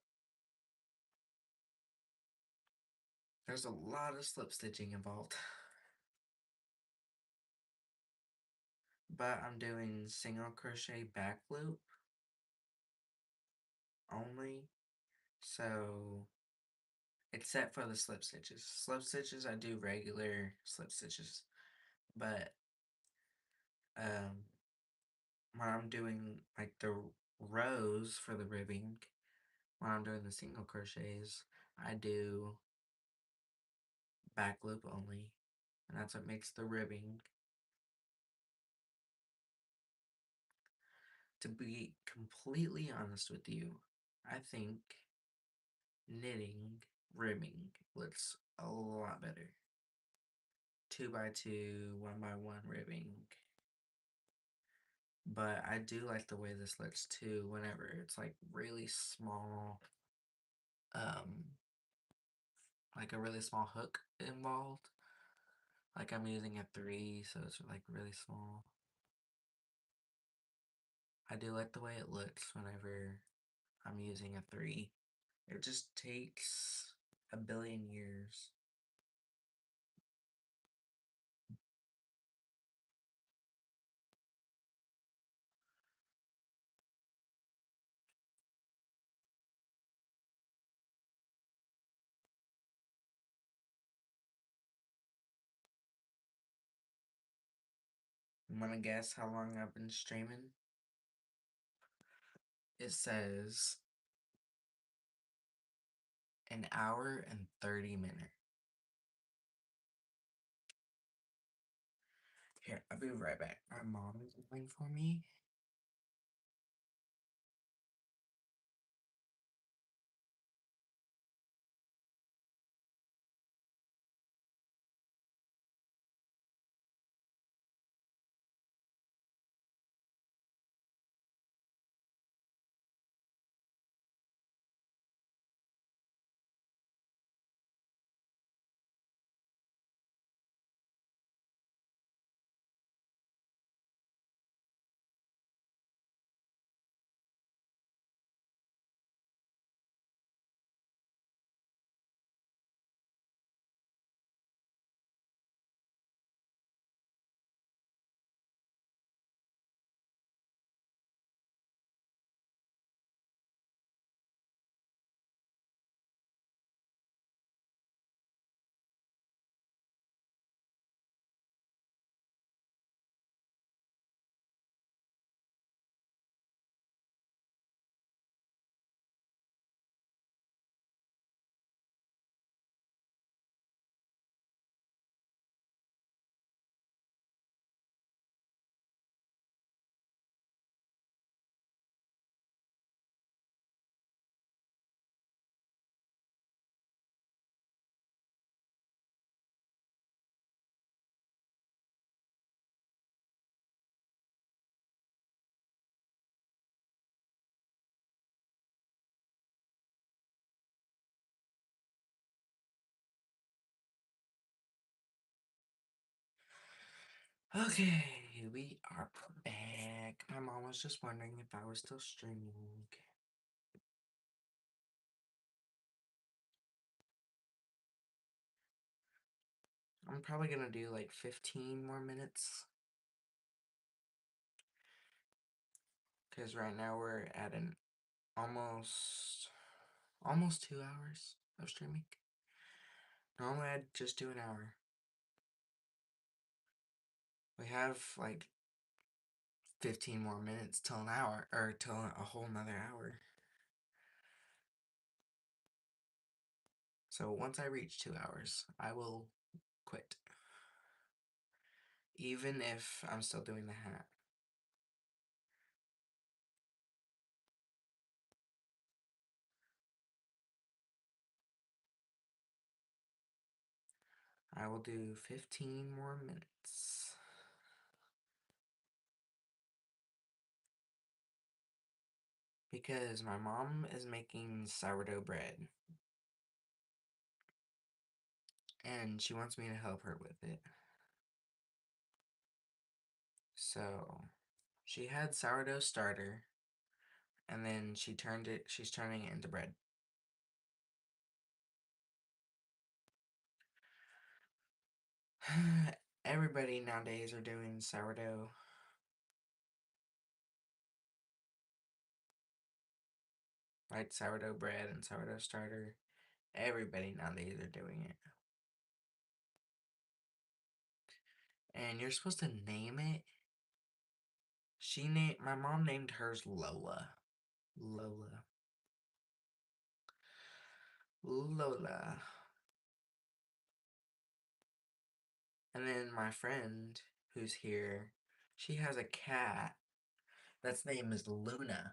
there's a lot of slip stitching involved. But I'm doing single crochet back loop only. So except for the slip stitches. Slip stitches I do regular slip stitches. But when I'm doing like the rows for the ribbing, when I'm doing the single crochets, I do back loop only. And that's what makes the ribbing. To be completely honest with you, I think knitting ribbing looks a lot better. 2x2, 1x1 ribbing. But I do like the way this looks too whenever it's like really small, like a really small hook involved. Like I'm using a 3, so it's like really small. I do like the way it looks whenever I'm using a 3. It just takes a billion years. You wanna guess how long I've been streaming? It says an hour and 30 minutes. Here, I'll be right back. My mom is waiting for me. Okay, we are back. My mom was just wondering if I was still streaming. I'm probably gonna do like 15 more minutes. Because right now we're at an almost 2 hours of streaming. Normally I'd just do an hour. We have like 15 more minutes till an hour, or till a whole nother hour. So once I reach 2 hours, I will quit. Even if I'm still doing the hat. I will do 15 more minutes. Because my mom is making sourdough bread. And she wants me to help her with it. So, she had sourdough starter. And then she's turning it into bread. Everybody nowadays are doing sourdough. Like sourdough bread and sourdough starter. Everybody nowadays are doing it. And you're supposed to name it. My mom named hers Lola. Lola. Lola. And then my friend who's here, she has a cat that's name is Luna.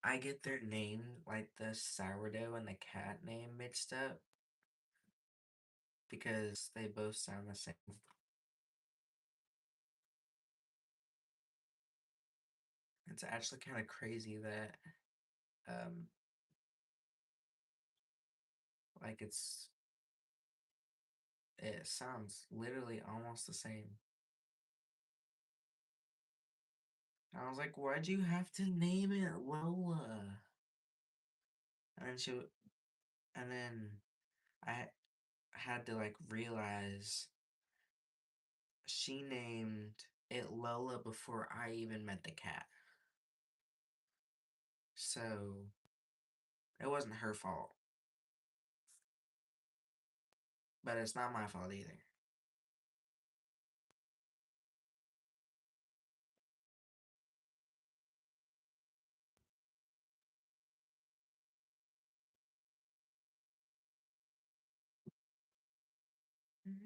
I get their name, like the sourdough and the cat name mixed up because they both sound the same. It's actually kind of crazy that, um, like it sounds literally almost the same. I was like, why'd you have to name it Lola? And and then I had to like realize she named it Lola before I even met the cat. So it wasn't her fault. But it's not my fault either.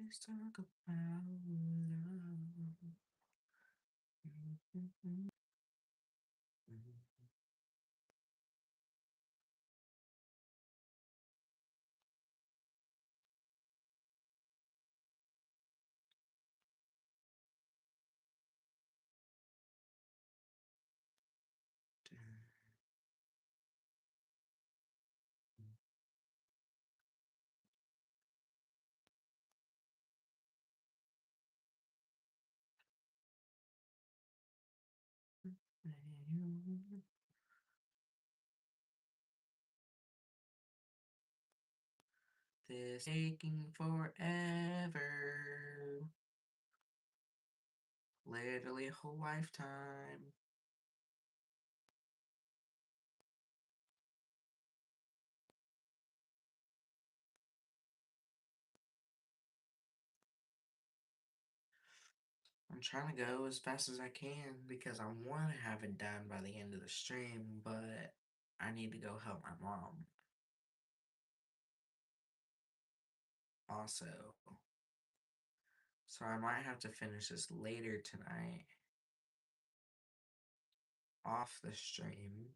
Let's talk about love. This taking forever. Literally a whole lifetime. I'm trying to go as fast as I can because I want to have it done by the end of the stream, but I need to go help my mom. Also. So I might have to finish this later tonight off the stream.